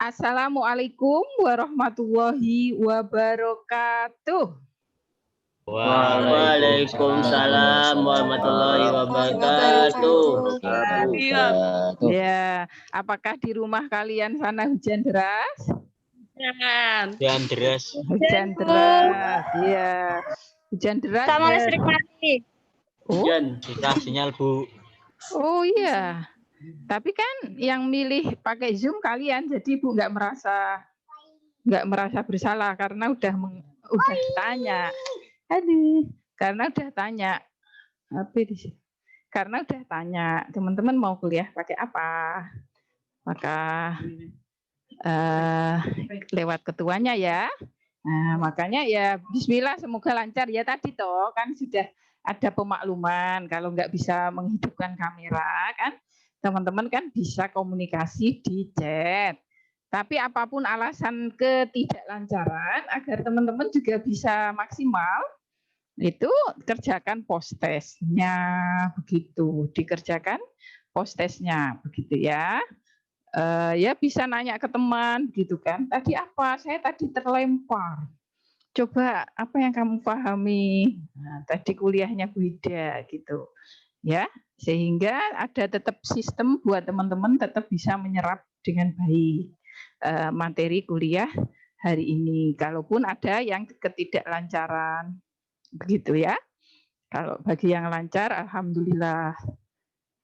Assalamualaikum warahmatullahi wabarakatuh. Waalaikumsalam warahmatullahi wabarakatuh. Ya, apakah di rumah kalian sana hujan deras? Hujan deras. Hujan deras, iya. Hujan deras. Sama listrik mati. Oh? Susah sinyal, Bu. Oh iya. Tapi kan yang milih pakai Zoom kalian, jadi Ibu nggak merasa bersalah karena udah ditanya. Aduh, karena udah tanya. Karena udah tanya, teman-teman mau kuliah pakai apa? Maka lewat ketuanya ya. Nah, makanya ya bismillah semoga lancar ya. Tadi toh kan sudah ada pemakluman kalau nggak bisa menghidupkan kamera kan teman-teman kan bisa komunikasi di chat. Tapi apapun alasan ketidaklancaran agar teman-teman juga bisa maksimal itu kerjakan post testnya begitu, dikerjakan post testnya begitu ya. Ya bisa nanya ke teman gitu kan. Tadi apa? Saya tadi terlempar. Coba apa yang kamu pahami? Nah, tadi kuliahnya Bu Ida gitu. Ya, sehingga ada tetap sistem buat teman-teman tetap bisa menyerap dengan baik materi kuliah hari ini. Kalaupun ada yang ketidaklancaran begitu ya. Kalau bagi yang lancar alhamdulillah.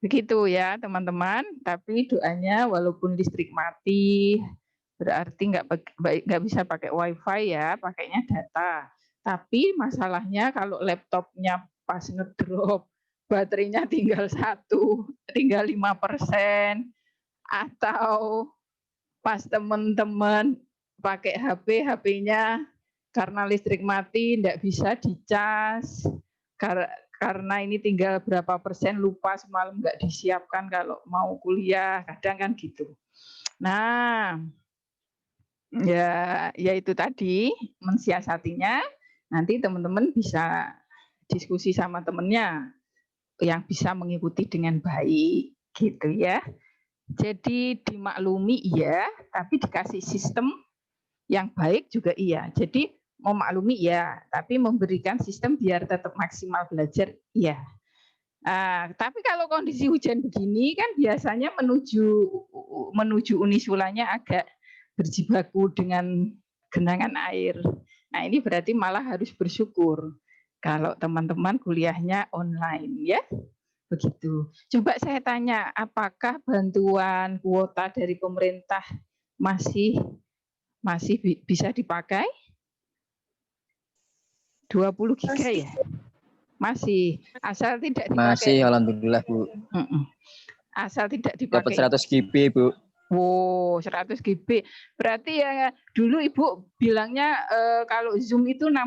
Begitu ya teman-teman, tapi doanya walaupun listrik mati, berarti nggak bisa pakai wifi ya, pakainya data. Tapi masalahnya kalau laptopnya pas ngedrop, baterainya tinggal 5%, atau pas teman-teman pakai HP-nya karena listrik mati, nggak bisa dicas, karena ini tinggal berapa persen lupa semalam nggak disiapkan kalau mau kuliah, kadang kan gitu. Nah, ya itu tadi mensiasatinya. Nanti teman-teman bisa diskusi sama temennya yang bisa mengikuti dengan baik, gitu ya. Jadi dimaklumi iya, tapi dikasih sistem yang baik juga iya. Jadi memaklumi ya, tapi memberikan sistem biar tetap maksimal belajar iya. Tapi kalau kondisi hujan begini kan biasanya menuju Unisulanya agak berjibaku dengan genangan air. Nah ini berarti malah harus bersyukur kalau teman-teman kuliahnya online ya. Begitu. Coba saya tanya, apakah bantuan kuota dari pemerintah masih bisa dipakai? 20 giga ya? Masih, asal tidak dipakai. Masih, alhamdulillah Bu. Asal tidak dipakai. Dapat 100 GB Bu. Wow, 100 GB. Berarti ya dulu Ibu bilangnya kalau Zoom itu 60%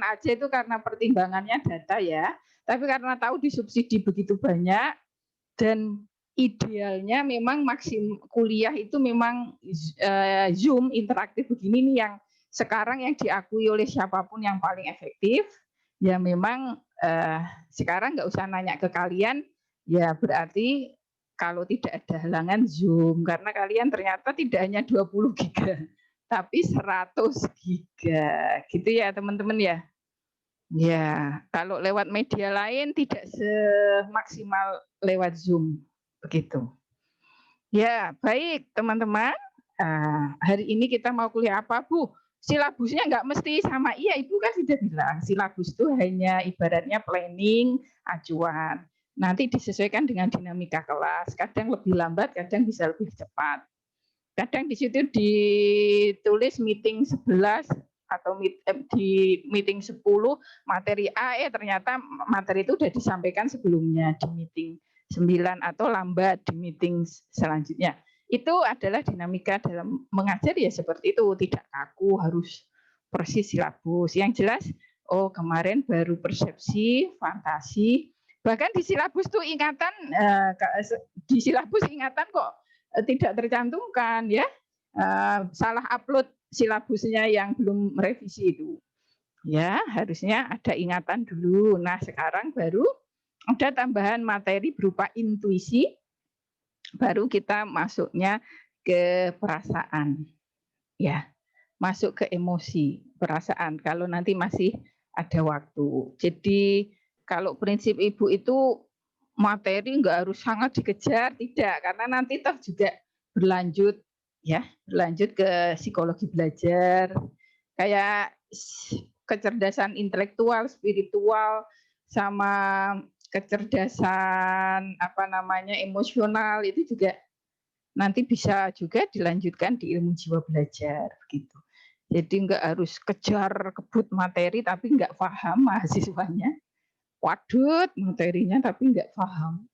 aja itu karena pertimbangannya data ya. Tapi karena tahu disubsidi begitu banyak dan idealnya memang kuliah itu memang Zoom interaktif begini nih yang sekarang yang diakui oleh siapapun yang paling efektif. Ya memang sekarang nggak usah nanya ke kalian, ya berarti kalau tidak ada halangan Zoom, karena kalian ternyata tidak hanya 20 giga, tapi 100 giga, gitu ya teman-teman ya. Ya, kalau lewat media lain tidak semaksimal lewat Zoom, begitu. Ya, baik teman-teman. Hari ini kita mau kuliah apa Bu? Silabusnya nggak mesti sama. Iya, Ibu kan sudah bilang silabus itu hanya ibaratnya planning, acuan. Nanti disesuaikan dengan dinamika kelas. Kadang lebih lambat, kadang bisa lebih cepat. Kadang di situ ditulis meeting 11 atau di meeting 10 materi A, ternyata materi itu sudah disampaikan sebelumnya di meeting 9 atau lambat di meeting selanjutnya. Itu adalah dinamika dalam mengajar ya seperti itu, tidak kaku harus persis silabus. Yang jelas, oh kemarin baru persepsi, fantasi, bahkan di silabus tuh ingatan, di silabus ingatan kok tidak tercantumkan ya, salah upload silabusnya yang belum revisi itu. Ya harusnya ada ingatan dulu. Nah sekarang baru ada tambahan materi berupa intuisi, baru kita masuknya ke perasaan, ya, masuk ke emosi, perasaan. Kalau nanti masih ada waktu. Jadi kalau prinsip ibu itu materi nggak harus sangat dikejar, tidak, karena nanti toh juga berlanjut, ya, berlanjut ke psikologi belajar, kayak kecerdasan intelektual, spiritual, sama kecerdasan emosional itu juga nanti bisa juga dilanjutkan di ilmu jiwa belajar gitu. Jadi nggak harus kejar kebut materi tapi nggak paham mahasiswanya. Wadut materinya tapi nggak paham.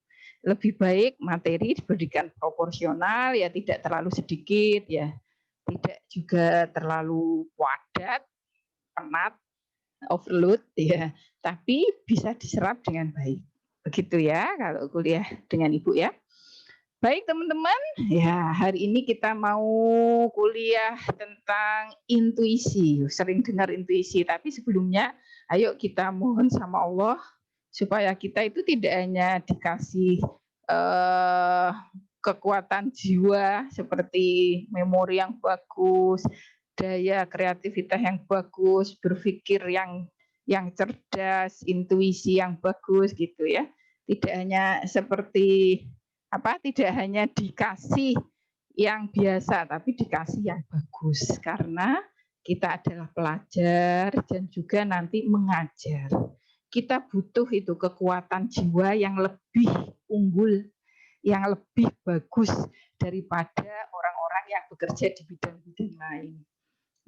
Lebih baik materi diberikan proporsional, ya tidak terlalu sedikit, ya tidak juga terlalu padat, penat, overload, ya, tapi bisa diserap dengan baik. Begitu ya kalau kuliah dengan Ibu ya. Baik teman-teman, ya hari ini kita mau kuliah tentang intuisi. Sering dengar intuisi, tapi sebelumnya ayo kita mohon sama Allah supaya kita itu tidak hanya dikasih kekuatan jiwa seperti memori yang bagus, daya kreativitas yang bagus, berpikir yang cerdas, intuisi yang bagus gitu ya. Tidak hanya seperti tidak hanya dikasih yang biasa, tapi dikasih yang bagus karena kita adalah pelajar dan juga nanti mengajar. Kita butuh itu kekuatan jiwa yang lebih unggul, yang lebih bagus daripada orang-orang yang bekerja di bidang-bidang lain.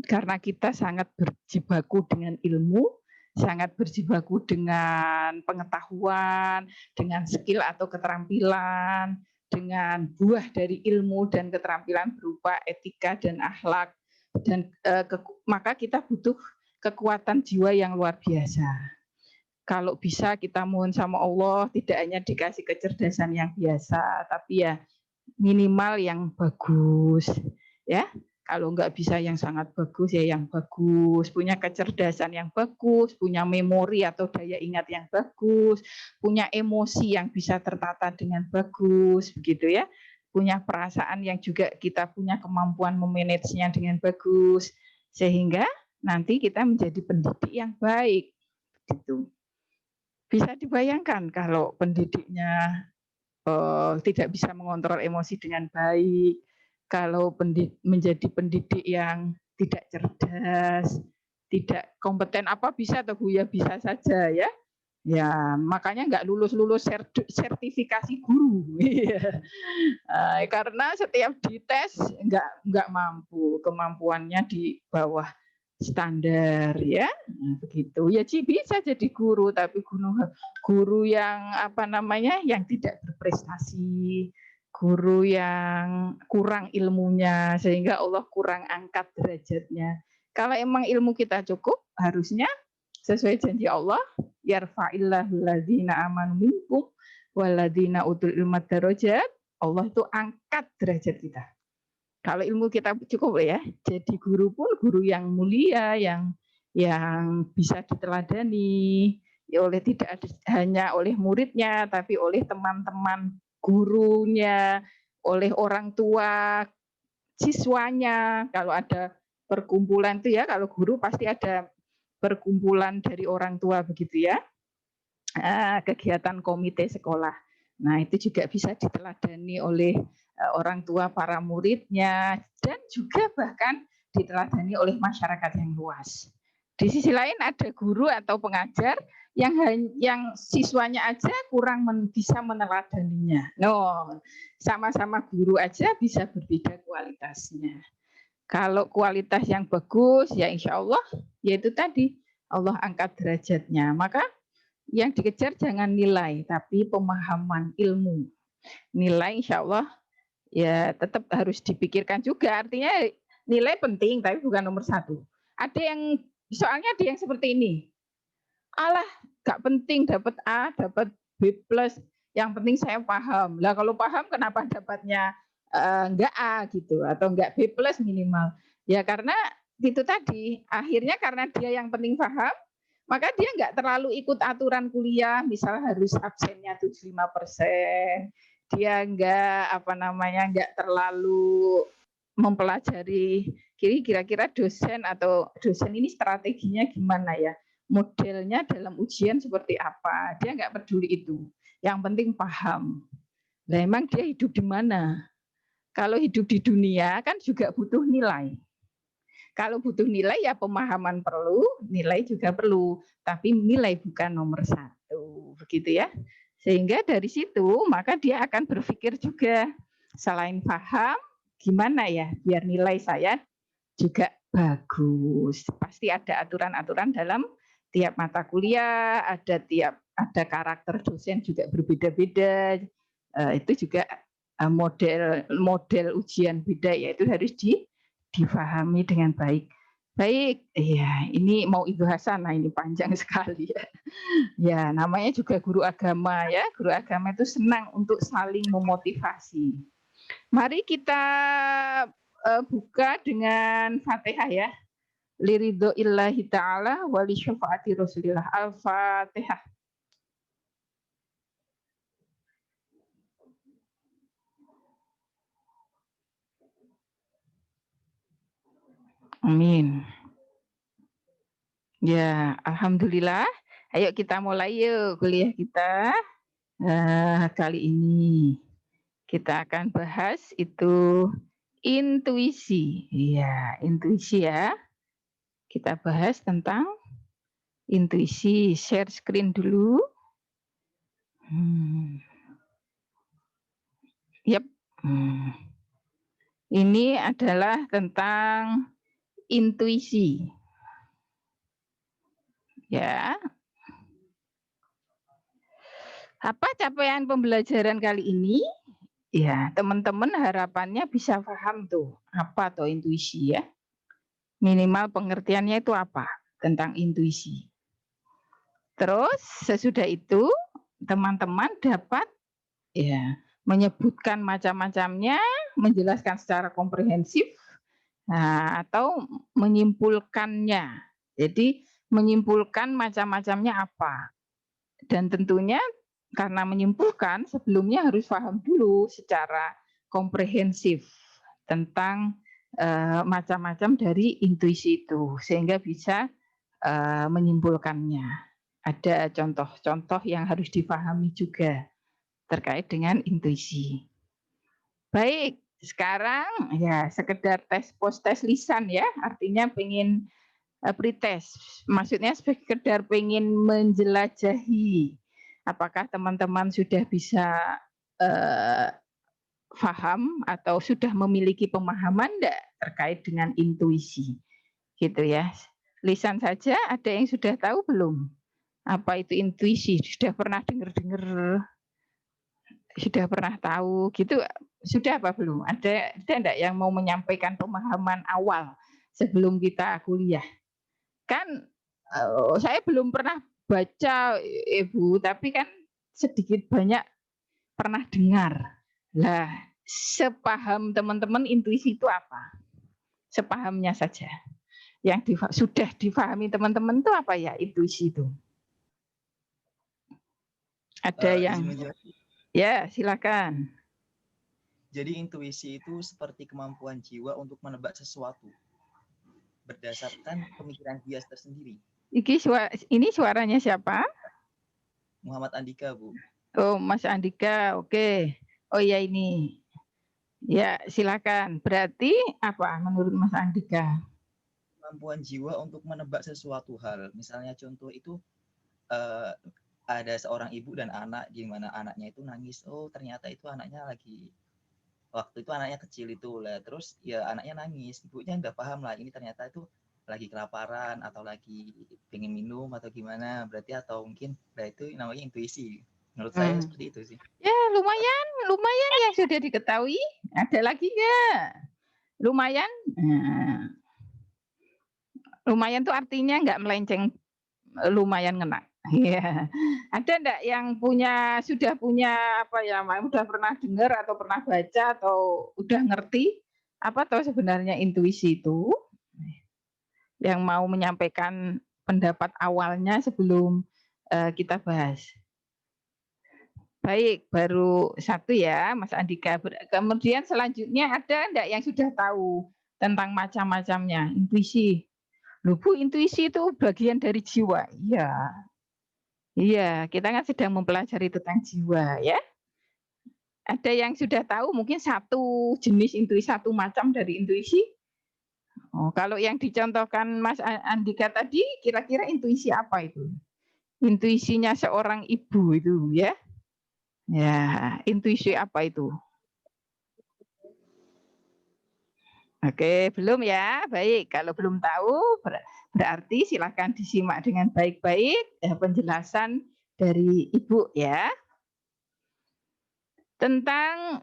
Karena kita sangat berjibaku dengan ilmu, sangat berjibaku dengan pengetahuan, dengan skill atau keterampilan, dengan buah dari ilmu dan keterampilan berupa etika dan akhlak. Dan maka kita butuh kekuatan jiwa yang luar biasa. Kalau bisa kita mohon sama Allah tidak hanya dikasih kecerdasan yang biasa, tapi ya minimal yang bagus, ya. Kalau nggak bisa yang sangat bagus, ya yang bagus, punya kecerdasan yang bagus, punya memori atau daya ingat yang bagus, punya emosi yang bisa tertata dengan bagus, begitu ya. Punya perasaan yang juga kita punya kemampuan memanagenya dengan bagus, sehingga nanti kita menjadi pendidik yang baik, gitu. Bisa dibayangkan kalau pendidiknya tidak bisa mengontrol emosi dengan baik, kalau menjadi pendidik yang tidak cerdas, tidak kompeten, apa bisa atau Bu ya bisa saja ya. Ya, makanya nggak lulus sertifikasi guru. Karena setiap dites nggak mampu, kemampuannya di bawah standar ya. Nah, begitu. Ya bisa jadi guru, tapi guru yang yang tidak berprestasi, guru yang kurang ilmunya sehingga Allah kurang angkat derajatnya. Kalau emang ilmu kita cukup, harusnya sesuai janji Allah, yarfa'illahu ladzina amanu minkum walladzina utul ilma darajat. Allah itu angkat derajat kita. Kalau ilmu kita cukup ya, jadi guru pun guru yang mulia, yang bisa diteladani, ya tidak hanya oleh muridnya, tapi oleh teman-teman gurunya, oleh orang tua siswanya. Kalau ada perkumpulan itu ya, kalau guru pasti ada perkumpulan dari orang tua begitu ya, kegiatan komite sekolah. Nah itu juga bisa diteladani oleh orang tua para muridnya dan juga bahkan diteladani oleh masyarakat yang luas. Di sisi lain ada guru atau pengajar yang siswanya aja kurang bisa meneladaninya. No, sama-sama guru aja bisa berbeda kualitasnya. Kalau kualitas yang bagus ya insya Allah yaitu tadi Allah angkat derajatnya. Maka yang dikejar jangan nilai tapi pemahaman ilmu. Nilai insya Allah ya tetap harus dipikirkan juga. Artinya nilai penting tapi bukan nomor satu. Soalnya ada yang seperti ini. Alah, gak penting dapat A, dapat B+, yang penting saya paham. Lah kalau paham kenapa dapatnya enggak A gitu atau enggak B+ minimal. Ya karena itu tadi, akhirnya karena dia yang penting paham, maka dia enggak terlalu ikut aturan kuliah, misal harus absennya 75%, dia nggak terlalu mempelajari kira-kira dosen ini strateginya gimana ya, modelnya dalam ujian seperti apa, dia nggak peduli itu, yang penting paham. Nah, emang dia hidup di mana? Kalau hidup di dunia kan juga butuh nilai. Kalau butuh nilai ya pemahaman perlu, nilai juga perlu, tapi nilai bukan nomor satu, begitu ya. Sehingga dari situ maka dia akan berpikir juga, selain paham, gimana ya biar nilai saya juga bagus. Pasti ada aturan-aturan dalam tiap mata kuliah, ada karakter dosen juga berbeda-beda. Itu juga model ujian beda, ya itu harus difahami dengan baik. Baik, ya ini mau Ibu Hasanah, ini panjang sekali ya. Ya, namanya juga guru agama ya. Guru agama itu senang untuk saling memotivasi. Mari kita buka dengan Fatihah ya. Liridho illahi ta'ala wali syafaati Rasulillah. Al-Fatihah. Amin. Ya, alhamdulillah. Ayo kita mulai yuk kuliah kita. Kali ini kita akan bahas itu intuisi. Ya, intuisi ya. Kita bahas tentang intuisi. Share screen dulu. Yep. Ini adalah tentang intuisi. Ya. Apa capaian pembelajaran kali ini? Ya, teman-teman harapannya bisa paham tuh apa tuh intuisi ya. Minimal pengertiannya itu apa tentang intuisi. Terus sesudah itu teman-teman dapat ya menyebutkan macam-macamnya, menjelaskan secara komprehensif, atau menyimpulkannya. Jadi menyimpulkan macam-macamnya apa. Dan tentunya karena menyimpulkan sebelumnya harus paham dulu secara komprehensif tentang macam-macam dari intuisi itu sehingga bisa menyimpulkannya. Ada contoh-contoh yang harus dipahami juga terkait dengan intuisi. Baik, sekarang ya sekedar tes lisan ya, artinya pengen pretest, maksudnya sekedar pengen menjelajahi apakah teman-teman sudah bisa paham atau sudah memiliki pemahaman enggak terkait dengan intuisi, gitu ya. Lisan saja ada yang sudah tahu belum? Apa itu intuisi? Sudah pernah dengar-dengar? Sudah pernah tahu gitu? Sudah apa belum? Ada enggak yang mau menyampaikan pemahaman awal sebelum kita kuliah? Kan saya belum pernah baca Ibu, tapi kan sedikit banyak pernah dengar. Lah, sepaham teman-teman intuisi itu apa? Sepahamnya saja. Yang sudah difahami teman-teman itu apa ya intuisi itu? Ada yang ya, silakan. Jadi intuisi itu seperti kemampuan jiwa untuk menebak sesuatu berdasarkan pemikiran dia tersendiri. Ini suaranya siapa? Muhammad Andika, Bu. Oh, Mas Andika, oke. Oh ya ini. Ya, silakan. Berarti apa menurut Mas Andika? Kemampuan jiwa untuk menebak sesuatu hal. Misalnya contoh itu ada seorang ibu dan anak, di mana anaknya itu nangis. Oh, ternyata itu anaknya waktu itu anaknya kecil itu lah. Terus ya anaknya nangis. Ibunya udah paham lah ini ternyata itu lagi kelaparan atau lagi pengen minum atau gimana. Berarti atau mungkin itu namanya intuisi. Menurut saya seperti itu sih. Ya, lumayan yang sudah diketahui. Ada lagi nggak? Lumayan. Lumayan tuh artinya nggak melenceng, lumayan ngena. Iya. Ada enggak yang sudah punya apa ya, udah pernah dengar atau pernah baca atau udah ngerti apa tuh sebenarnya intuisi itu? Yang mau menyampaikan pendapat awalnya sebelum kita bahas. Baik, baru satu ya, Mas Andika. Kemudian selanjutnya ada enggak yang sudah tahu tentang macam-macamnya? Intuisi. Loh Bu, intuisi itu bagian dari jiwa. Iya, iya, kita kan sedang mempelajari tentang jiwa ya. Ada yang sudah tahu mungkin satu jenis intuisi, satu macam dari intuisi? Oh, kalau yang dicontohkan Mas Andika tadi, kira-kira intuisi apa itu? Intuisinya seorang ibu itu ya. Ya, intuisi apa itu? Oke, belum ya. Baik, kalau belum tahu berarti silahkan disimak dengan baik-baik penjelasan dari Ibu ya. Tentang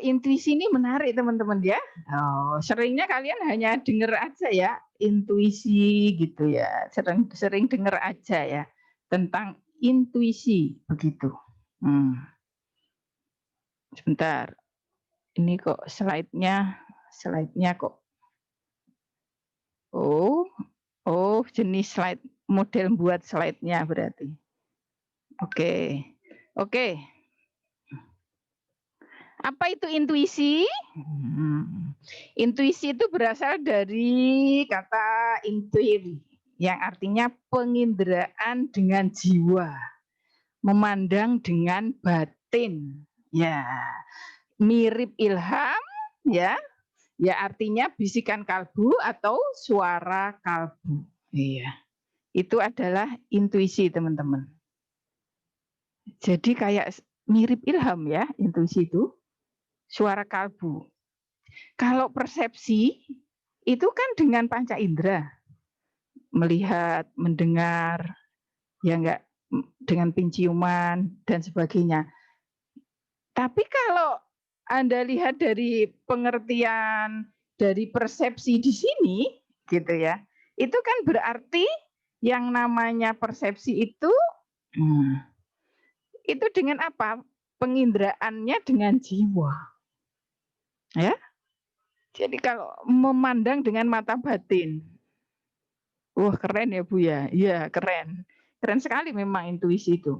intuisi ini menarik teman-teman ya. Oh, seringnya kalian hanya dengar aja ya, intuisi gitu ya. Sering dengar aja ya tentang intuisi begitu. Sebentar. Ini kok slide-nya kok. Oh, jenis slide, model buat slide-nya berarti. Oke. Apa itu intuisi? Intuisi itu berasal dari kata intuiri, yang artinya penginderaan dengan jiwa, memandang dengan batin. Ya, mirip ilham, ya. Ya artinya bisikan kalbu atau suara kalbu. Iya. Itu adalah intuisi, teman-teman. Jadi kayak mirip ilham ya, intuisi itu. Suara kalbu. Kalau persepsi itu kan dengan panca indera. Melihat, mendengar, ya enggak, dengan penciuman dan sebagainya. Tapi kalau Anda lihat dari pengertian dari persepsi di sini gitu ya. Itu kan berarti yang namanya persepsi itu dengan apa? Penginderaannya dengan jiwa. Ya. Jadi kalau memandang dengan mata batin. Wah, keren ya Bu ya. Iya, keren. Keren sekali memang intuisi itu.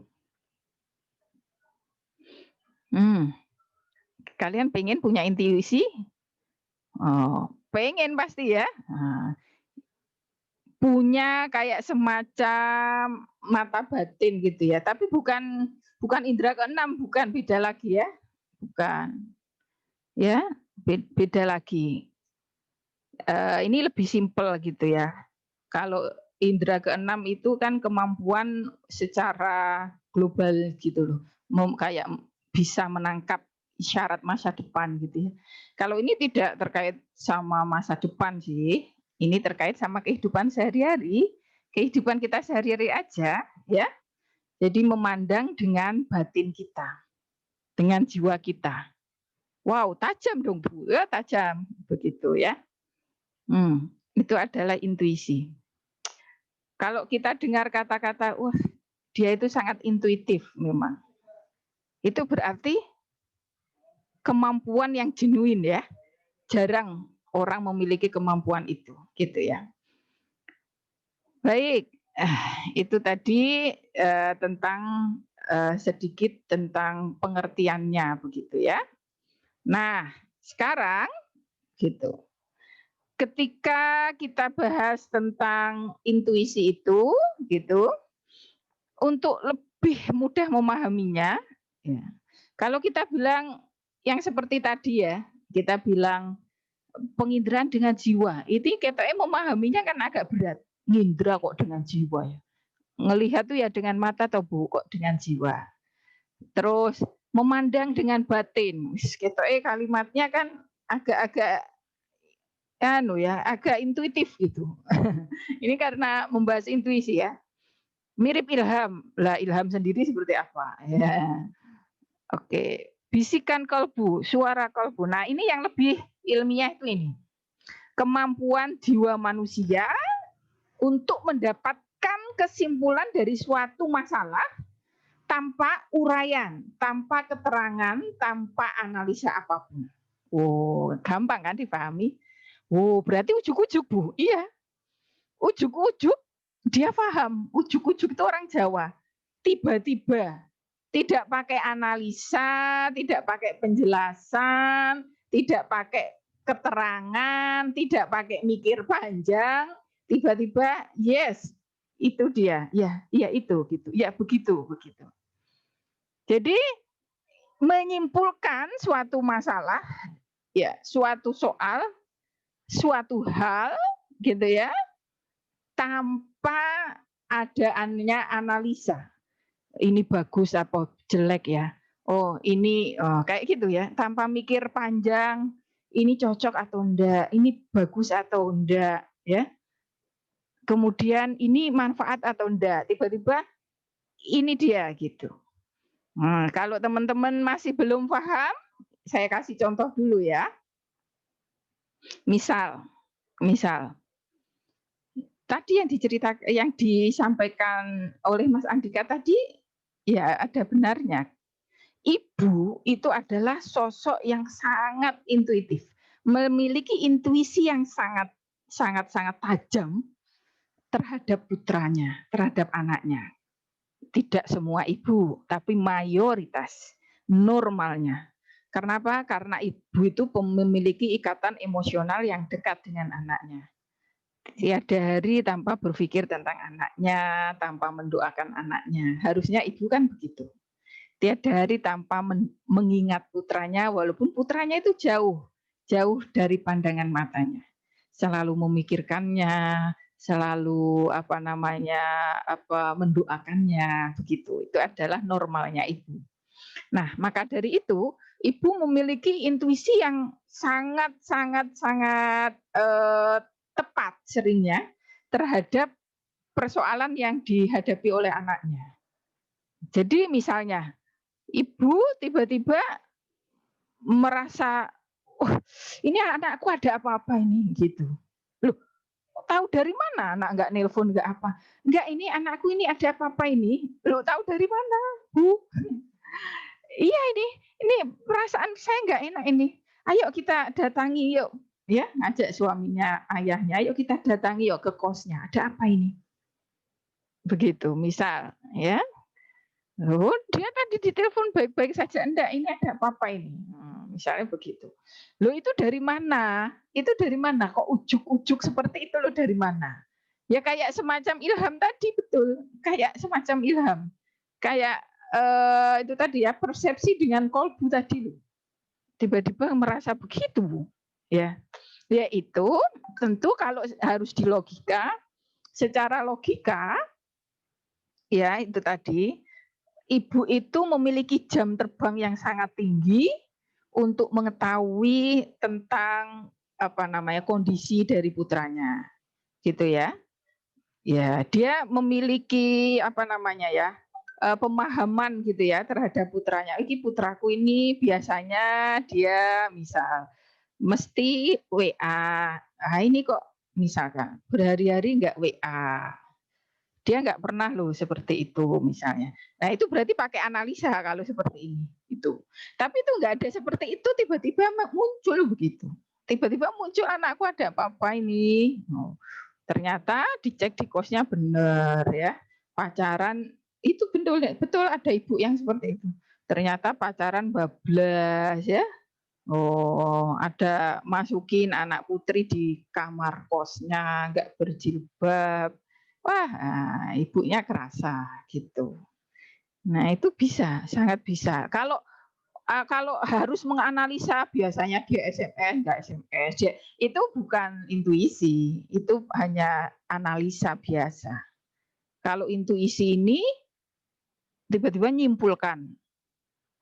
Kalian pengen punya intuisi? Oh, pengen pasti ya. Punya kayak semacam mata batin gitu ya. Tapi bukan indera keenam, bukan, beda lagi ya. Bukan. Ya, beda lagi. Ini lebih simpel gitu ya. Kalau indera keenam itu kan kemampuan secara global gitu loh. Kayak bisa menangkap isyarat masa depan gitu ya. Kalau ini tidak terkait sama masa depan sih. Ini terkait sama kehidupan sehari-hari. Kehidupan kita sehari-hari aja ya. Jadi memandang dengan batin kita. Dengan jiwa kita. Wow, tajam dong Bu. Ya, tajam. Begitu ya. Itu adalah intuisi. Kalau kita dengar kata-kata, wah dia itu sangat intuitif memang. Itu berarti kemampuan yang genuine ya. Jarang orang memiliki kemampuan itu, gitu ya. Baik, itu tadi tentang sedikit tentang pengertiannya begitu ya. Nah, sekarang gitu. Ketika kita bahas tentang intuisi itu gitu, untuk lebih mudah memahaminya, ya. Kalau kita bilang yang seperti tadi ya, kita bilang penginderaan dengan jiwa, itu katanya memahaminya kan agak berat. Ngindra kok dengan jiwa ya. Ngelihat tuh ya dengan mata atau Bu kok dengan jiwa. Terus memandang dengan batin. Katanya kalimatnya kan agak-agak agak intuitif gitu. Ini karena membahas intuisi ya. Mirip ilham. Lah ilham sendiri seperti apa? Ya. Oke, bisikan kalbu, suara kalbu. Nah, ini yang lebih ilmiah itu ini. Kemampuan jiwa manusia untuk mendapatkan kesimpulan dari suatu masalah tanpa uraian, tanpa keterangan, tanpa analisa apapun. Oh, gampang kan dipahami? Oh, berarti ujuk-ujuk, Bu. Iya. Ujuk-ujuk dia paham. Ujuk-ujuk itu orang Jawa. Tiba-tiba. Tidak pakai analisa, tidak pakai penjelasan, tidak pakai keterangan, tidak pakai mikir panjang, tiba-tiba yes, itu dia. Ya, ya itu gitu. Ya begitu, begitu. Jadi menyimpulkan suatu masalah, ya, suatu soal, suatu hal gitu ya, tanpa ada analisa. Ini bagus apa jelek ya. Oh, ini kayak gitu ya, tanpa mikir panjang, ini cocok atau enggak, ini bagus atau enggak ya. Kemudian ini manfaat atau enggak, tiba-tiba ini dia gitu. Nah, kalau teman-teman masih belum paham, saya kasih contoh dulu ya. Misal tadi yang disampaikan oleh Mas Andika tadi ya ada benarnya. Ibu itu adalah sosok yang sangat intuitif, memiliki intuisi yang sangat tajam terhadap putranya, terhadap anaknya. Tidak semua ibu, tapi mayoritas normalnya. Karena apa? Karena ibu itu memiliki ikatan emosional yang dekat dengan anaknya. Tiada hari tanpa berpikir tentang anaknya, tanpa mendoakan anaknya. Harusnya ibu kan begitu. Tiada hari tanpa mengingat putranya, walaupun putranya itu jauh dari pandangan matanya. Selalu memikirkannya, selalu mendoakannya, begitu. Itu adalah normalnya ibu. Nah, maka dari itu, ibu memiliki intuisi yang sangat tepat seringnya terhadap persoalan yang dihadapi oleh anaknya. Jadi misalnya, ibu tiba-tiba merasa, oh ini anakku ada apa-apa ini gitu. Loh, tahu dari mana anak nggak nelpon nggak apa? Nggak, ini anakku ini ada apa-apa ini. Loh, tahu dari mana, Bu? Iya ini perasaan saya nggak enak ini. Ayo kita datangi yuk. Ya, ngajak suaminya, ayahnya, ayo kita datangi yuk ke kosnya. Ada apa ini? Begitu, misal ya. Oh, dia tadi ditelepon baik-baik saja, enggak, ini ada apa-apa ini. Misalnya begitu. Loh, itu dari mana? Itu dari mana? Kok ujuk-ujuk seperti itu loh, dari mana? Ya kayak semacam ilham tadi, betul. Kayak semacam ilham. Kayak itu tadi ya, persepsi dengan kolbu tadi loh. Tiba-tiba merasa begitu. Ya. Ya itu tentu kalau harus dilogika, secara logika, ya itu tadi, ibu itu memiliki jam terbang yang sangat tinggi untuk mengetahui tentang kondisi dari putranya, gitu ya. Ya, dia memiliki pemahaman gitu ya terhadap putranya. Ini putraku ini biasanya dia misal mesti WA. Nah, ini kok misalkan berhari-hari nggak WA. Dia nggak pernah loh seperti itu misalnya. Nah itu berarti pakai analisa kalau seperti ini. Itu. Tapi itu nggak ada seperti itu, tiba-tiba muncul begitu. Tiba-tiba muncul anakku ada apa-apa ini. Oh, ternyata dicek di kosnya benar ya. Pacaran itu betul ada ibu yang seperti itu. Ternyata pacaran bablas ya. Oh, ada masukin anak putri di kamar kosnya, nggak berjilbab. Wah, ibunya kerasa gitu. Nah, itu bisa, sangat bisa. Kalau harus menganalisa, biasanya dia SMS, nggak SMS, itu bukan intuisi, itu hanya analisa biasa. Kalau intuisi ini tiba-tiba menyimpulkan,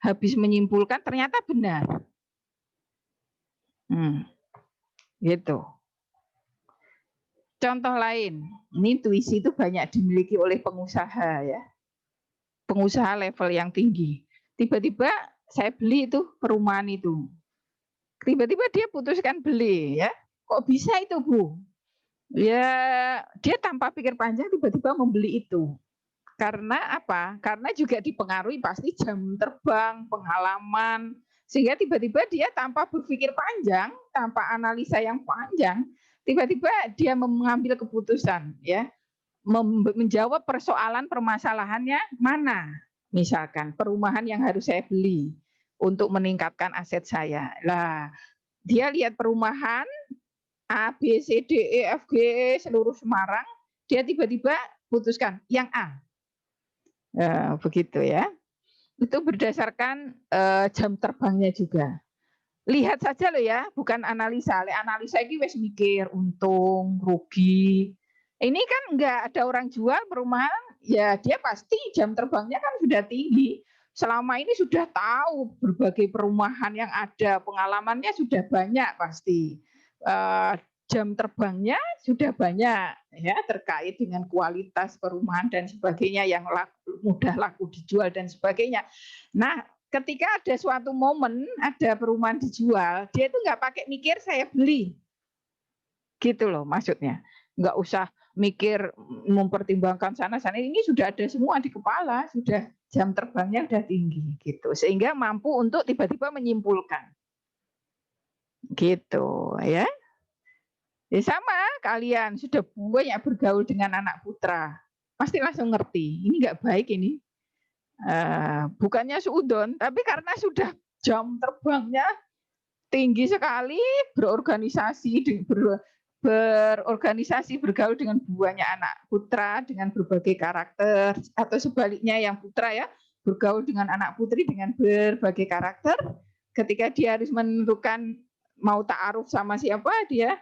habis menyimpulkan ternyata benar. Gitu. Contoh lain, ini intuisi itu banyak dimiliki oleh pengusaha ya. Pengusaha level yang tinggi. Tiba-tiba saya beli itu perumahan itu. Tiba-tiba dia putuskan beli ya. Kok bisa itu, Bu? Ya, dia tanpa pikir panjang tiba-tiba membeli itu. Karena apa? Karena juga dipengaruhi pasti jam terbang, pengalaman, sehingga tiba-tiba dia tanpa berpikir panjang, tanpa analisa yang panjang, tiba-tiba dia mengambil keputusan ya, menjawab persoalan permasalahannya mana. Misalkan perumahan yang harus saya beli untuk meningkatkan aset saya. Lah, dia lihat perumahan A, B, C, D, E, F, G, seluruh Semarang, dia tiba-tiba putuskan yang A. Begitu ya. Itu berdasarkan jam terbangnya juga. Lihat saja loh ya, bukan analisa. Analisa ini wes mikir untung, rugi. Ini kan enggak ada orang jual perumahan, ya dia pasti jam terbangnya kan sudah tinggi. Selama ini sudah tahu berbagai perumahan yang ada, pengalamannya sudah banyak pasti. Jam terbangnya sudah banyak ya terkait dengan kualitas perumahan dan sebagainya yang mudah laku dijual dan sebagainya. Nah, ketika ada suatu momen ada perumahan dijual, dia itu nggak pakai mikir saya beli, gitu loh maksudnya. Nggak usah mikir mempertimbangkan sana. Ini sudah ada semua di kepala, sudah jam terbangnya sudah tinggi, gitu. Sehingga mampu untuk tiba-tiba menyimpulkan, gitu ya. Ya sama, kalian sudah banyak bergaul dengan anak putra, pasti langsung ngerti, ini nggak baik ini. Bukannya suudon, tapi karena sudah jam terbangnya tinggi sekali, berorganisasi bergaul dengan banyak anak putra dengan berbagai karakter, atau sebaliknya yang putra ya bergaul dengan anak putri dengan berbagai karakter. Ketika dia harus menentukan mau ta'aruf sama siapa dia,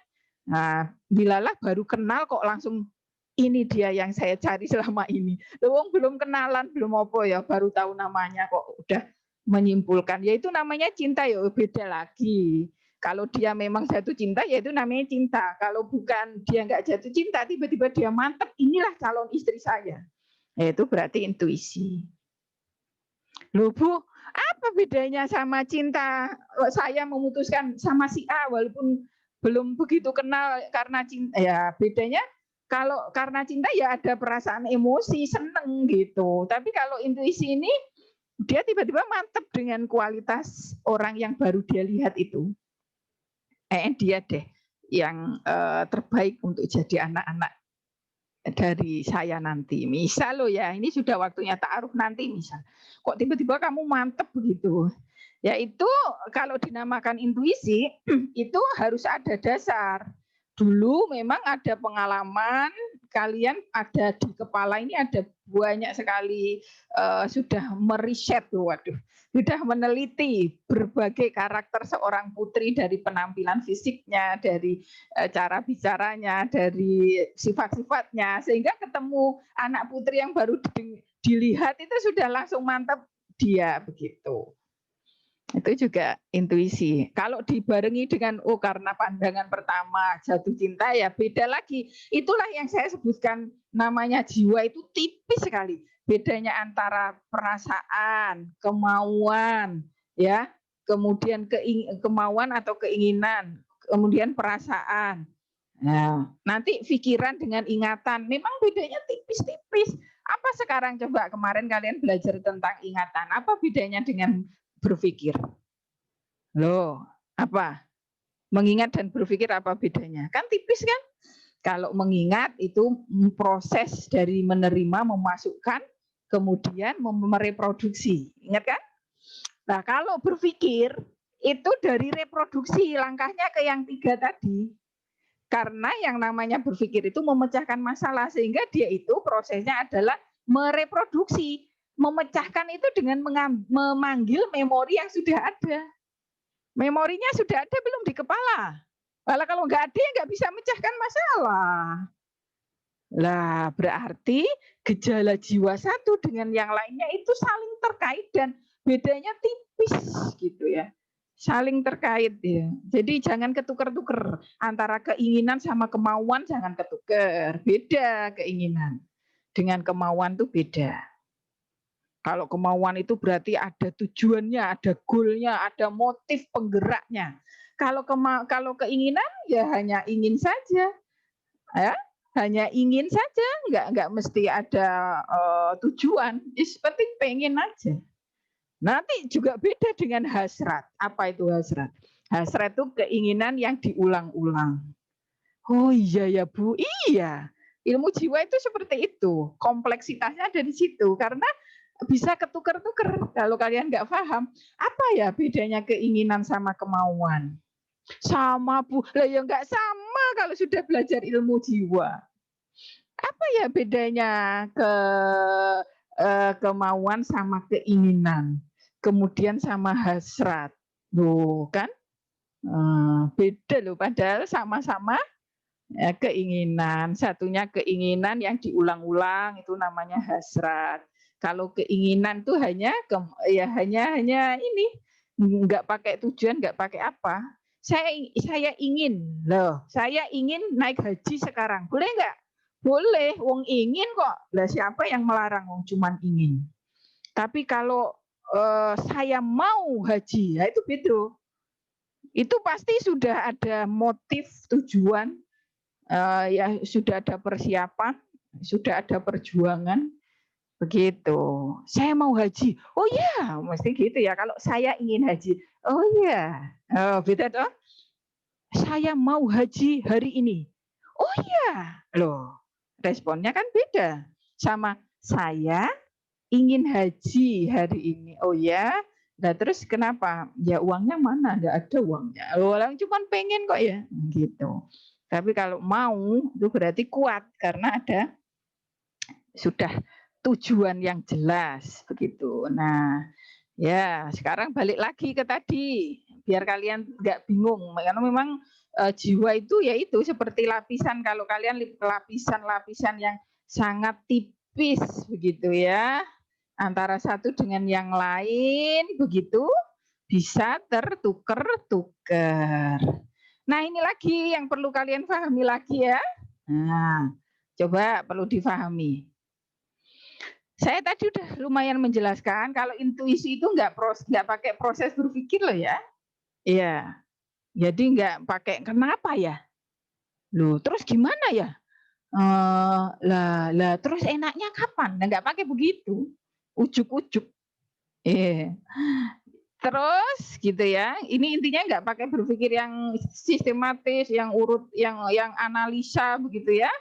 nah bilalah baru kenal kok langsung ini dia yang saya cari selama ini. Loh, belum kenalan, belum apa ya, baru tahu namanya kok udah menyimpulkan. Ya itu namanya cinta ya, beda lagi. Kalau dia memang jatuh cinta, ya itu namanya cinta. Kalau bukan dia nggak jatuh cinta, tiba-tiba dia mantep, inilah calon istri saya. Ya, itu berarti intuisi. Loh Bu, apa bedanya sama cinta? Saya memutuskan sama si A walaupun belum begitu kenal karena cinta. Ya bedanya kalau karena cinta ya ada perasaan emosi, seneng gitu. Tapi kalau intuisi ini dia tiba-tiba mantep dengan kualitas orang yang baru dia lihat itu. Dia deh yang terbaik untuk jadi anak-anak dari saya nanti. Misal loh ya, ini sudah waktunya ta'aruf nanti misal. Kok tiba-tiba kamu mantep begitu? Ya itu kalau dinamakan intuisi itu harus ada dasar. Dulu memang ada pengalaman, kalian ada di kepala ini ada banyak sekali sudah meriset, waduh, sudah meneliti berbagai karakter seorang putri dari penampilan fisiknya, dari cara bicaranya, dari sifat-sifatnya, sehingga ketemu anak putri yang baru dilihat itu sudah langsung mantap dia begitu. Itu juga intuisi. Kalau dibarengi dengan karena pandangan pertama jatuh cinta ya beda lagi. Itulah yang saya sebutkan namanya jiwa itu tipis sekali. Bedanya antara perasaan, kemauan, ya, kemudian kemauan atau keinginan, kemudian perasaan. Nah, nanti pikiran dengan ingatan memang bedanya tipis-tipis. Apa sekarang coba kemarin kalian belajar tentang ingatan? Apa bedanya dengan berpikir? Loh, apa? Mengingat dan berpikir apa bedanya? Kan tipis kan? Kalau mengingat itu proses dari menerima, memasukkan, kemudian mereproduksi. Ingat kan? Nah, kalau berpikir itu dari reproduksi, langkahnya ke yang 3 tadi. Karena yang namanya berpikir itu memecahkan masalah, sehingga dia itu prosesnya adalah mereproduksi. Memecahkan itu dengan memanggil memori yang sudah ada. Memorinya sudah ada belum di kepala? Kalau nggak ada ya nggak bisa mecahkan masalah. Lah berarti gejala jiwa satu dengan yang lainnya itu saling terkait dan bedanya tipis gitu ya. Saling terkait ya. Jadi jangan ketukar-tukar antara keinginan sama kemauan, jangan ketukar. Beda keinginan dengan kemauan itu beda. Kalau kemauan itu berarti ada tujuannya, ada goalnya, ada motif penggeraknya. Kalau keinginan ya hanya ingin saja, ya hanya ingin saja, nggak mesti ada tujuan. Seperti pengen aja. Nanti juga beda dengan hasrat. Apa itu hasrat? Hasrat itu keinginan yang diulang-ulang. Oh iya ya Bu, iya. Ilmu jiwa itu seperti itu. Kompleksitasnya ada di situ karena bisa ketuker-tuker. Kalau kalian nggak paham, apa ya bedanya keinginan sama kemauan? Sama Bu, lah ya nggak sama kalau sudah belajar ilmu jiwa. Apa ya bedanya kemauan sama keinginan, kemudian sama hasrat, loh kan? Beda loh, padahal sama-sama keinginan. Satunya keinginan yang diulang-ulang itu namanya hasrat. Kalau keinginan tuh hanya ini, nggak pakai tujuan, nggak pakai apa. Saya ingin loh, saya ingin naik haji sekarang, boleh nggak? Boleh, wong ingin kok. Lah siapa yang melarang, wong cuman ingin. Tapi kalau saya mau haji, ya itu beda. Itu pasti sudah ada motif, tujuan, ya sudah ada persiapan, sudah ada perjuangan, begitu. Saya mau haji, oh ya, mesti gitu ya. Kalau saya ingin haji, oh ya, beda toh. Saya mau haji hari ini, oh ya, loh, responnya kan beda. Sama saya ingin haji hari ini, oh ya. Nah terus kenapa? Ya uangnya mana? Nggak ada uangnya. Orang cuma pengen kok ya, gitu. Tapi kalau mau itu berarti kuat karena ada sudah tujuan yang jelas begitu. Nah, ya sekarang balik lagi ke tadi biar kalian nggak bingung karena memang jiwa itu ya itu seperti lapisan. Kalau kalian lapisan-lapisan yang sangat tipis begitu ya, antara satu dengan yang lain begitu bisa tertuker-tuker. Nah ini lagi yang perlu kalian pahami lagi ya. Nah, coba perlu difahami. Saya tadi udah lumayan menjelaskan kalau intuisi itu nggak pakai proses berpikir loh ya. Iya. Jadi nggak pakai kenapa ya. Loh, terus gimana ya? Lah terus enaknya kapan? Nah, nggak pakai begitu. Ujuk-ujuk. Terus gitu ya. Ini intinya nggak pakai berpikir yang sistematis, yang urut, yang analisa begitu ya.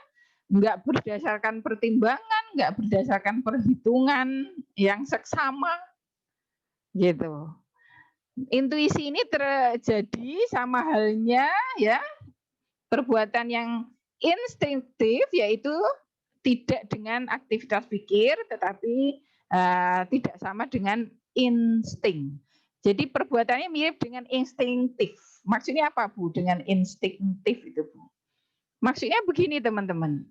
Nggak berdasarkan pertimbangan, nggak berdasarkan perhitungan yang seksama gitu. Intuisi ini terjadi sama halnya ya perbuatan yang instinktif, yaitu tidak dengan aktivitas pikir tetapi tidak sama dengan insting. Jadi perbuatannya mirip dengan instinktif. Maksudnya apa Bu dengan instinktif itu Bu? Maksudnya begini teman-teman.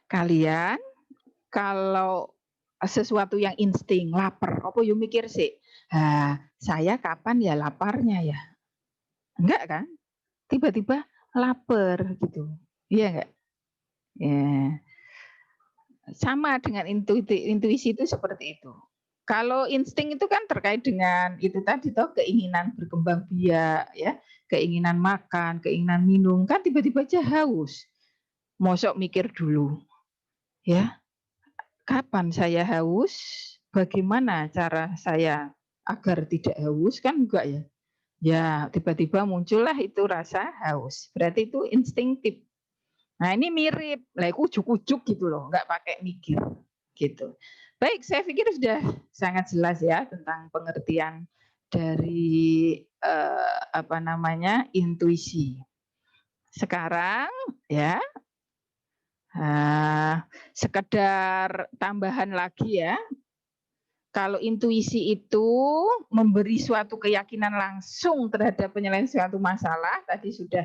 Kalian kalau sesuatu yang insting, lapar, apa yuk mikir sih? Saya kapan ya laparnya ya? Enggak kan? Tiba-tiba lapar gitu. Iya enggak? Ya. Sama dengan intuisi itu seperti itu. Kalau insting itu kan terkait dengan itu tadi toh keinginan berkembang biak ya, keinginan makan, keinginan minum, kan tiba-tiba aja haus. Mosok mikir dulu. Ya. Kapan saya haus? Bagaimana cara saya agar tidak haus? Kan enggak ya. Ya, tiba-tiba muncullah itu rasa haus. Berarti itu instinktif. Nah, ini mirip, lah ujuk-ujuk gitu loh, enggak pakai mikir gitu. Baik, saya pikir sudah sangat jelas ya tentang pengertian dari intuisi. Sekarang ya sekedar tambahan lagi ya. Kalau intuisi itu memberi suatu keyakinan langsung terhadap penyelesaian suatu masalah, tadi sudah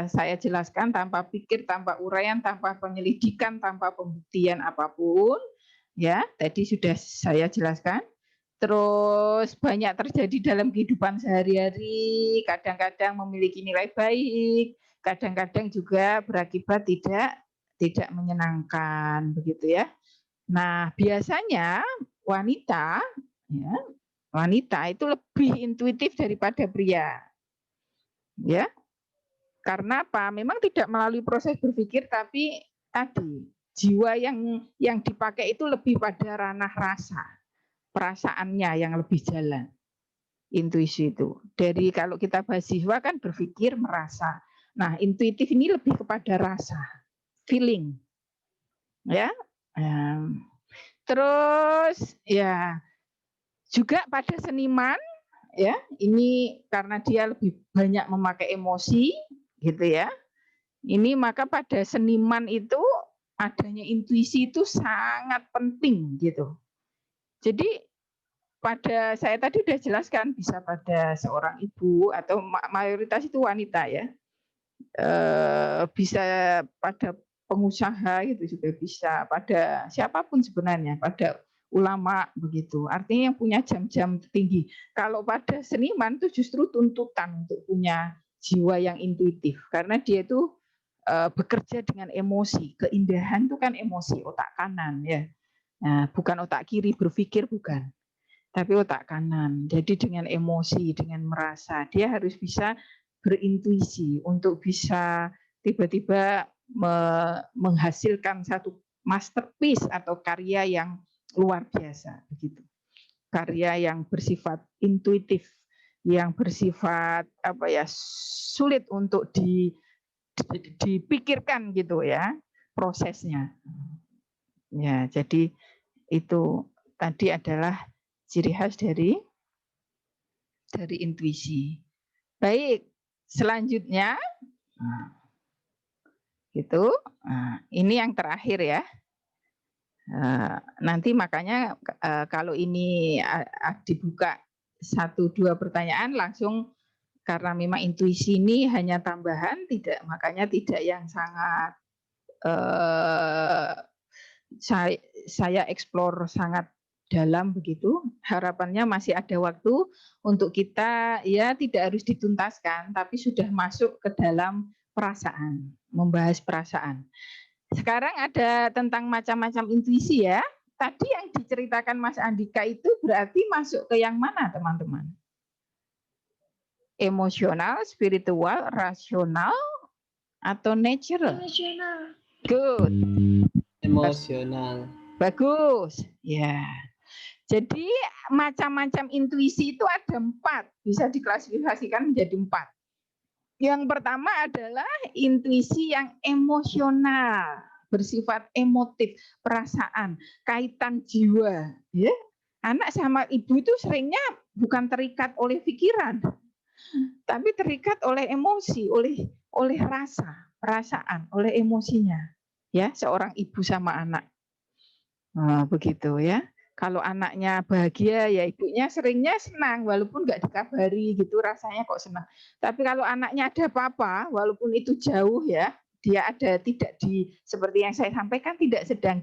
saya jelaskan tanpa pikir, tanpa uraian, tanpa penyelidikan, tanpa pembuktian apapun, ya tadi sudah saya jelaskan. Terus banyak terjadi dalam kehidupan sehari-hari, kadang-kadang memiliki nilai baik, kadang-kadang juga berakibat tidak menyenangkan, begitu ya. Nah biasanya wanita itu lebih intuitif daripada pria, ya. Karena apa? Memang tidak melalui proses berpikir, tapi tadi jiwa yang dipakai itu lebih pada ranah rasa, perasaannya yang lebih jalan. Intuisi itu. Dari kalau kita bahas jiwa kan berpikir, merasa. Nah, intuitif ini lebih kepada rasa, feeling. Ya. Terus ya juga pada seniman ya, ini karena dia lebih banyak memakai emosi gitu ya. Ini maka pada seniman itu adanya intuisi itu sangat penting gitu. Jadi pada saya tadi udah jelaskan bisa pada seorang ibu atau mayoritas itu wanita ya. Bisa pada pengusaha gitu juga bisa, pada siapapun sebenarnya, pada ulama begitu. Artinya yang punya jam-jam tinggi. Kalau pada seniman itu justru tuntutan untuk punya jiwa yang intuitif karena dia itu bekerja dengan emosi. Keindahan itu kan emosi, otak kanan ya. Nah, bukan otak kiri berpikir bukan. Tapi otak kanan. Jadi dengan emosi, dengan merasa, dia harus bisa berintuisi untuk bisa tiba-tiba menghasilkan satu masterpiece atau karya yang luar biasa begitu. Karya yang bersifat intuitif, yang bersifat sulit untuk dipikirkan gitu ya prosesnya. Ya, jadi itu tadi adalah ciri khas dari intuisi. Baik, selanjutnya gitu. Ini yang terakhir ya. Nanti makanya kalau ini dibuka 1-2 pertanyaan langsung, karena memang intuisi ini hanya tambahan, makanya tidak yang sangat saya eksplor sangat dalam begitu. Harapannya masih ada waktu untuk kita ya tidak harus dituntaskan, tapi sudah masuk ke dalam perasaan, membahas perasaan. Sekarang ada tentang macam-macam intuisi ya. Tadi yang diceritakan Mas Andika itu berarti masuk ke yang mana teman-teman? Emosional, spiritual, rasional, atau natural? Emosional. Good. Emosional. Bagus. Ya. Jadi macam-macam intuisi itu ada 4. Bisa diklasifikasikan menjadi 4. Yang pertama adalah intuisi yang emosional, bersifat emotif, perasaan, kaitan jiwa. Ya. Anak sama ibu itu seringnya bukan terikat oleh pikiran, tapi terikat oleh emosi, oleh rasa, perasaan, oleh emosinya. Ya, seorang ibu sama anak. Nah, begitu ya. Kalau anaknya bahagia ya ibunya seringnya senang walaupun nggak dikabari gitu, rasanya kok senang. Tapi kalau anaknya ada apa-apa walaupun itu jauh ya, dia ada tidak seperti yang saya sampaikan tidak sedang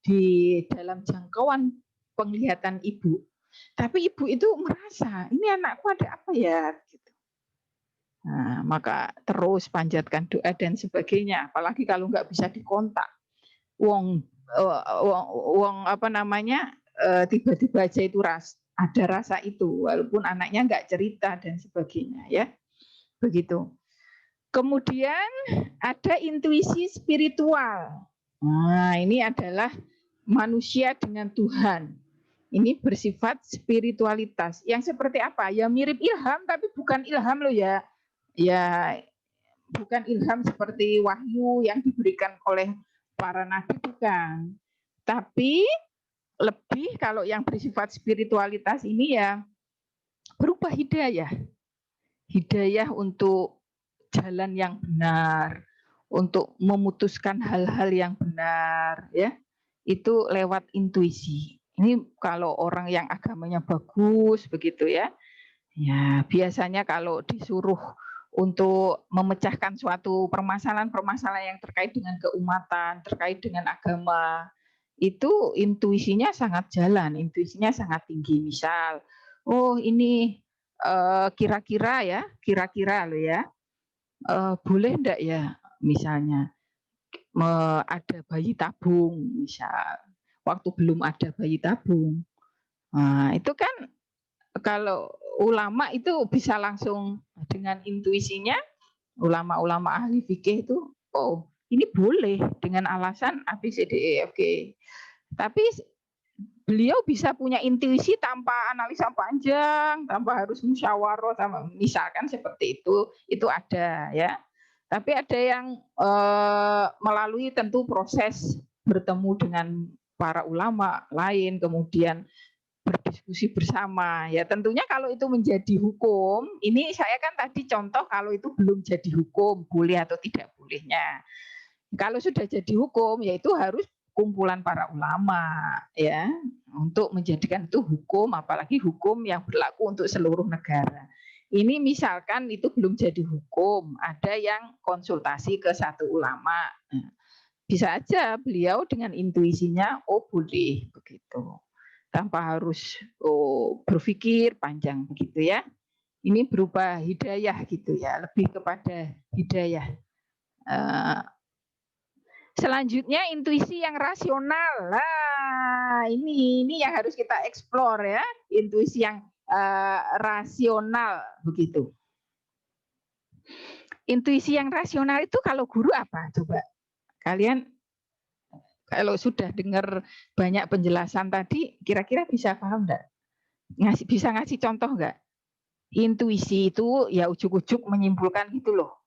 di dalam jangkauan penglihatan ibu. Tapi ibu itu merasa ini anakku ada apa ya gitu. Nah, maka terus panjatkan doa dan sebagainya, apalagi kalau nggak bisa dikontak. Wong tiba-tiba aja itu ada rasa itu walaupun anaknya nggak cerita dan sebagainya ya begitu. Kemudian ada intuisi spiritual. Nah, ini adalah manusia dengan Tuhan. Ini bersifat spiritualitas yang seperti apa? Ya mirip ilham tapi bukan ilham loh ya. Ya bukan ilham seperti wahyu yang diberikan oleh para nabi bukan. Tapi lebih kalau yang bersifat spiritualitas ini ya berupa hidayah. Hidayah untuk jalan yang benar, untuk memutuskan hal-hal yang benar ya. Itu lewat intuisi. Ini kalau orang yang agamanya bagus begitu ya. Ya, biasanya kalau disuruh untuk memecahkan suatu permasalahan-permasalahan yang terkait dengan keumatan, terkait dengan agama, itu intuisinya sangat jalan, intuisinya sangat tinggi. Misal, oh ini kira-kira loh ya, boleh enggak ya misalnya ada bayi tabung misal, waktu belum ada bayi tabung. Nah, itu kan kalau ulama itu bisa langsung dengan intuisinya, ulama-ulama ahli fikih itu, oh ini boleh dengan alasan A, B, C, D, E, F, G. Tapi beliau bisa punya intuisi tanpa analisa panjang, tanpa harus musyawarah, misalkan seperti itu ada ya. Tapi ada yang melalui tentu proses bertemu dengan para ulama lain, kemudian berdiskusi bersama. Ya tentunya kalau itu menjadi hukum, ini saya kan tadi contoh kalau itu belum jadi hukum, boleh atau tidak bolehnya. Kalau sudah jadi hukum, yaitu harus kumpulan para ulama ya untuk menjadikan itu hukum, apalagi hukum yang berlaku untuk seluruh negara. Ini misalkan itu belum jadi hukum, ada yang konsultasi ke satu ulama. Bisa aja beliau dengan intuisinya, oh boleh begitu. Tanpa harus berpikir panjang begitu ya. Ini berupa hidayah gitu ya, lebih kepada hidayah. Selanjutnya intuisi yang rasional. Nah, ini yang harus kita eksplor ya, intuisi yang rasional begitu. Intuisi yang rasional itu kalau guru apa? Coba kalian kalau sudah dengar banyak penjelasan tadi, kira-kira bisa paham enggak? Bisa ngasih contoh enggak? Intuisi itu ya ujuk-ujuk menyimpulkan gitu loh.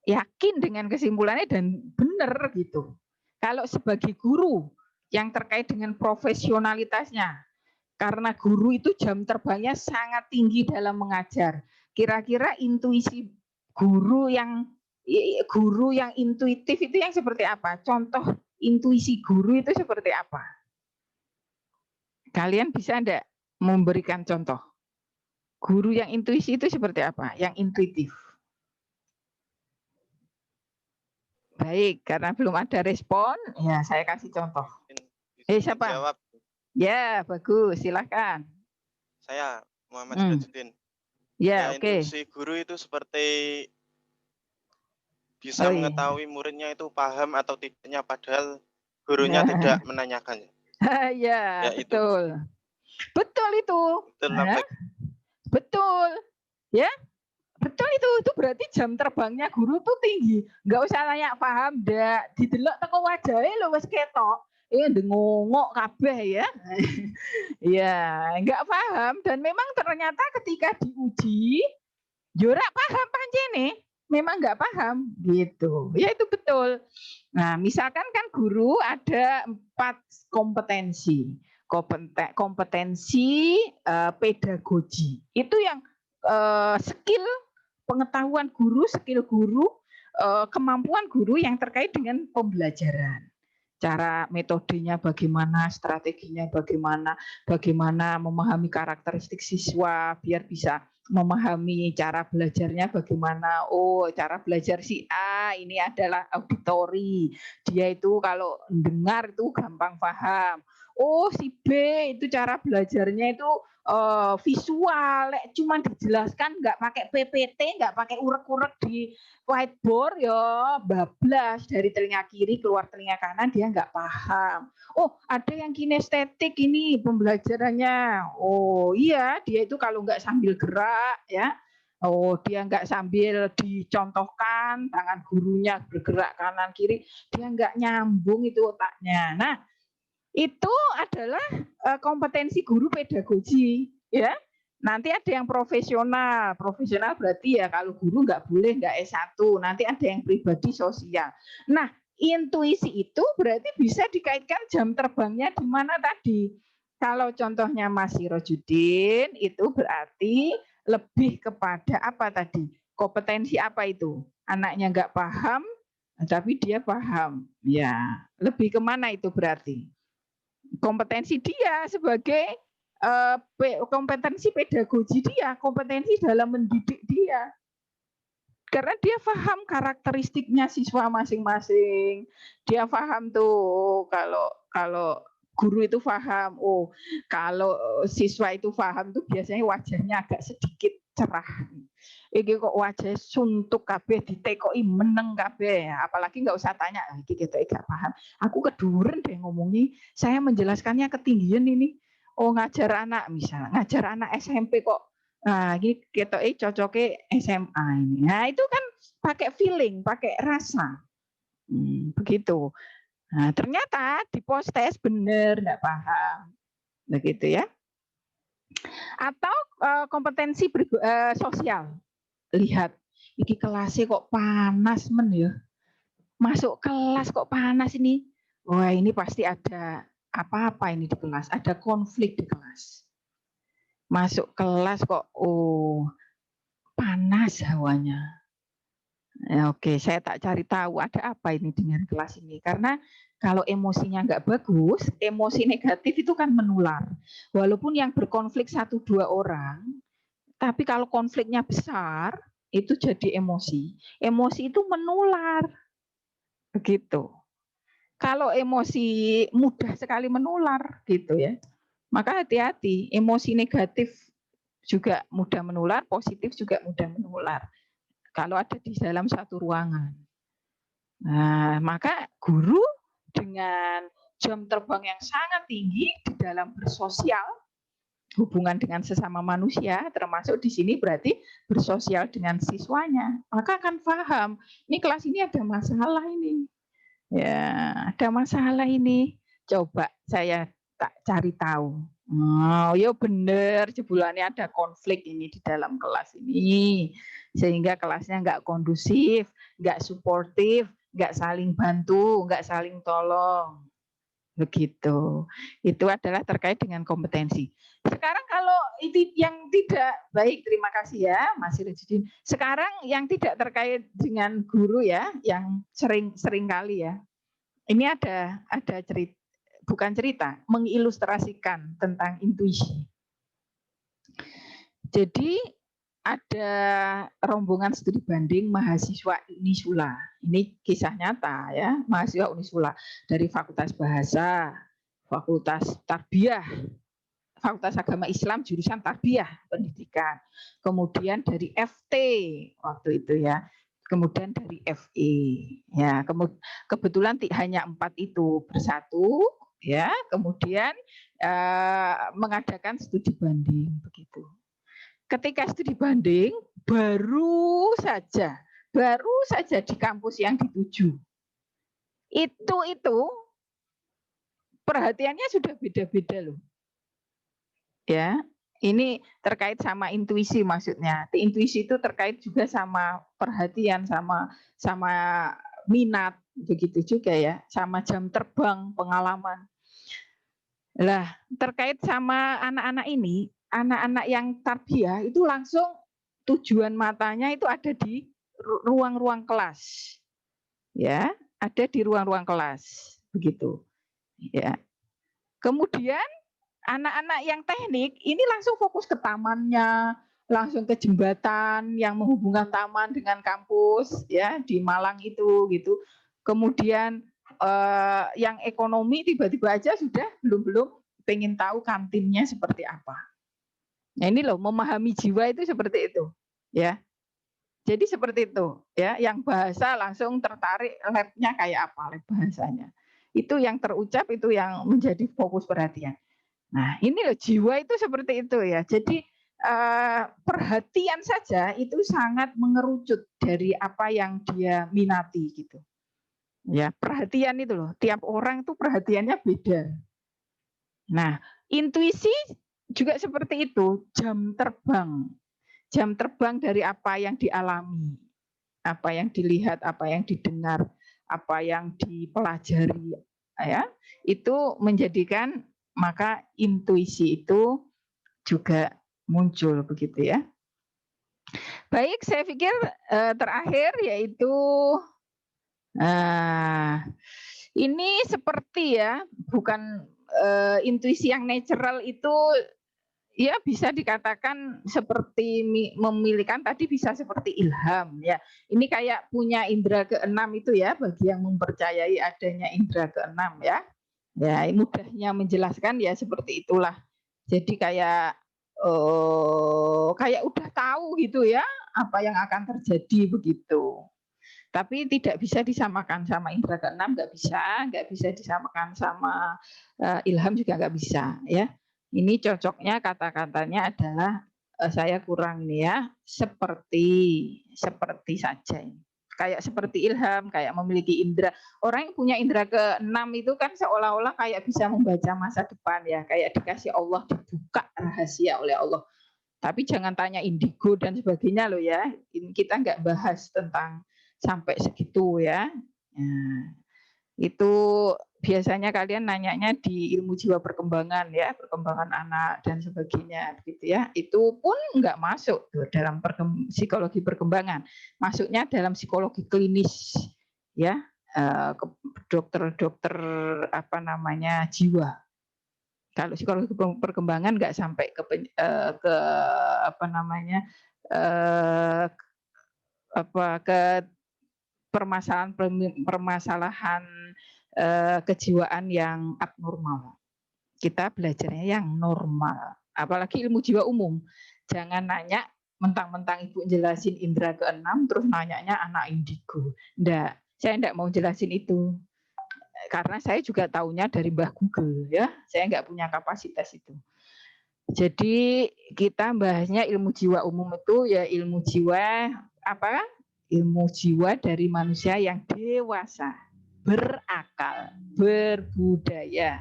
Yakin dengan kesimpulannya dan benar gitu. Kalau sebagai guru yang terkait dengan profesionalitasnya, karena guru itu jam terbangnya sangat tinggi dalam mengajar. Kira-kira intuisi guru yang intuitif itu yang seperti apa? Contoh intuisi guru itu seperti apa? Kalian bisa enggak memberikan contoh? Guru yang intuisi itu seperti apa? Yang intuitif. Baik, karena belum ada respon, ya saya kasih contoh. Siapa? Jawab. Ya, bagus. Silakan. Saya Muhammad Sirajuddin. Ya, oke. Intuisi guru itu seperti bisa mengetahui muridnya itu paham atau tidaknya, padahal gurunya tidak menanyakan. Ya, betul. Itu. Betul itu. Betul. Betul. Ya. Betul itu berarti jam terbangnya guru tuh tinggi. Enggak usah nanya paham ndak, didelok teko wajahe lho wis ketok. Ndengongok kabeh ya. Ya, enggak paham dan memang ternyata ketika diuji yo ora paham pancene, memang enggak paham gitu. Ya itu betul. Nah, misalkan kan guru ada 4 kompetensi. Kompetensi pedagogi. Itu yang skill pengetahuan guru, skill guru, kemampuan guru yang terkait dengan pembelajaran. Cara metodenya bagaimana, strateginya bagaimana memahami karakteristik siswa biar bisa memahami cara belajarnya bagaimana. Oh, cara belajar si A ini adalah auditori. Dia itu kalau dengar itu gampang paham. Oh, si B itu cara belajarnya itu visual, cuma dijelaskan nggak pakai PPT, nggak pakai urek-urek di whiteboard ya bablas dari telinga kiri keluar telinga kanan, dia nggak paham. Oh, ada yang kinestetik ini pembelajarannya. Oh iya, dia itu kalau nggak sambil gerak ya. Oh, dia nggak sambil dicontohkan tangan gurunya bergerak kanan kiri, dia nggak nyambung itu otaknya. Nah, itu adalah kompetensi guru pedagogi ya. Nanti ada yang profesional berarti ya kalau guru nggak boleh nggak S1, nanti ada yang pribadi sosial. Nah, intuisi itu berarti bisa dikaitkan jam terbangnya di mana tadi. Kalau contohnya Mas Sirajuddin itu berarti lebih kepada apa tadi? Kompetensi apa itu? Anaknya nggak paham tapi dia paham. Ya, lebih kemana itu berarti? Kompetensi dia sebagai kompetensi pedagogi dia, kompetensi dalam mendidik dia. Karena dia paham karakteristiknya siswa masing-masing. Dia paham tuh kalau guru itu paham. Oh, kalau siswa itu paham tuh biasanya wajahnya agak sedikit cerah. Iki kok wajah suntuk kabeh ditekoki meneng kabeh, apalagi nggak usah tanya iki ketoke gak paham. Aku keduren deh ngomongi, saya menjelaskannya ketinggian ini. Oh, ngajar anak misalnya, ngajar anak SMP kok. Nah, ini ketoke cocoke SMA ini. Nah, itu kan pakai feeling, pakai rasa. Begitu. Nah, ternyata di post test bener nggak paham. Begitu ya. Atau kompetensi sosial. Lihat, iki kelasnya kok panas men ya. Masuk kelas kok panas ini. wah ini pasti ada apa-apa ini di kelas, ada konflik di kelas. Masuk kelas kok, oh panas hawanya. Ya, oke, saya tak cari tahu ada apa ini dengan kelas ini. Karena kalau emosinya nggak bagus, emosi negatif itu kan menular. Walaupun yang berkonflik 1-2 orang, tapi kalau konfliknya besar, itu jadi emosi. Emosi itu menular. Begitu. Kalau emosi mudah sekali menular gitu ya. Maka hati-hati, emosi negatif juga mudah menular, positif juga mudah menular. Kalau ada di dalam satu ruangan. Nah, maka guru dengan jam terbang yang sangat tinggi di dalam bersosial, hubungan dengan sesama manusia, termasuk di sini berarti bersosial dengan siswanya, maka akan paham, ini kelas ini ada masalah ini. Ya, ada masalah ini. Coba saya tak cari tahu. Oh, ya benar, jebulannya ada konflik ini di dalam kelas ini. Sehingga kelasnya nggak kondusif, nggak suportif, nggak saling bantu, nggak saling tolong. Begitu. Itu adalah terkait dengan kompetensi. Sekarang kalau itu yang tidak baik, terima kasih ya Mas Sirojudin. Sekarang yang tidak terkait dengan guru ya, yang sering kali ya. Ini ada cerita, bukan cerita, mengilustrasikan tentang intuisi. Jadi ada rombongan studi banding mahasiswa Unisula. Ini kisah nyata ya, mahasiswa Unisula dari Fakultas Bahasa, Fakultas Tarbiyah, Fakultas Agama Islam jurusan Tarbiyah Pendidikan. Kemudian dari FT waktu itu ya. Kemudian dari FE ya, kebetulan hanya 4 itu bersatu ya, kemudian mengadakan studi banding begitu. Ketika studi banding baru saja di kampus yang dituju itu perhatiannya sudah beda-beda loh ya. Ini terkait sama intuisi maksudnya. Intuisi itu terkait juga sama perhatian, sama minat, begitu juga ya, sama jam terbang, pengalaman. Lah, terkait sama anak-anak ini, anak-anak yang tarbiyah itu langsung tujuan matanya itu ada di ruang-ruang kelas. Ya, ada di ruang-ruang kelas, begitu. Ya. Kemudian anak-anak yang teknik ini langsung fokus ke tamannya, langsung ke jembatan yang menghubungkan taman dengan kampus ya di Malang itu gitu. Kemudian yang ekonomi tiba-tiba aja sudah belum pengen tahu kantinnya seperti apa. Nah ini loh, memahami jiwa itu seperti itu ya. Jadi seperti itu ya, yang bahasa langsung tertarik labnya kayak apa, lab bahasanya. Itu yang terucap, itu yang menjadi fokus perhatian. Nah, ini loh jiwa itu seperti itu ya. Jadi perhatian saja itu sangat mengerucut dari apa yang dia minati gitu. Ya, perhatian itu loh. Tiap orang tuh perhatiannya beda. Nah, intuisi juga seperti itu, jam terbang. Jam terbang dari apa yang dialami, apa yang dilihat, apa yang didengar, apa yang dipelajari ya. Itu menjadikan maka intuisi itu juga muncul begitu ya. Baik, saya pikir terakhir yaitu ini seperti ya, bukan intuisi yang natural itu ya bisa dikatakan seperti memilihkan tadi bisa seperti ilham ya. Ini kayak punya indera keenam itu ya, bagi yang mempercayai adanya indera keenam ya. Ya, mudahnya menjelaskan ya seperti itulah. Jadi kayak udah tahu gitu ya apa yang akan terjadi begitu. Tapi tidak bisa disamakan sama indera keenam, nggak bisa disamakan sama ilham juga nggak bisa ya. Ini cocoknya kata-katanya adalah saya kurang nih ya, seperti saja ini. Kayak seperti ilham, kayak memiliki indera. Orang yang punya indera keenam itu kan seolah-olah kayak bisa membaca masa depan ya, kayak dikasih Allah, dibuka rahasia oleh Allah. Tapi jangan tanya indigo dan sebagainya loh ya. Ini kita nggak bahas tentang sampai segitu ya. Itu biasanya kalian nanyanya di ilmu jiwa perkembangan ya, perkembangan anak dan sebagainya begitu ya. Itu pun nggak masuk tuh dalam psikologi perkembangan. Masuknya dalam psikologi klinis ya, dokter-dokter apa namanya jiwa. Kalau psikologi perkembangan nggak sampai ke apa namanya ke permasalahan kejiwaan yang abnormal. Kita belajarnya yang normal. Apalagi ilmu jiwa umum. Jangan nanya mentang-mentang ibu jelasin indera keenam terus nanyanya anak indigo. Enggak, saya enggak mau jelasin itu. Karena saya juga taunya dari Mbah Google ya. Saya enggak punya kapasitas itu. Jadi kita bahasnya ilmu jiwa umum itu ya ilmu jiwa apa? Ilmu jiwa dari manusia yang dewasa, berakal, berbudaya.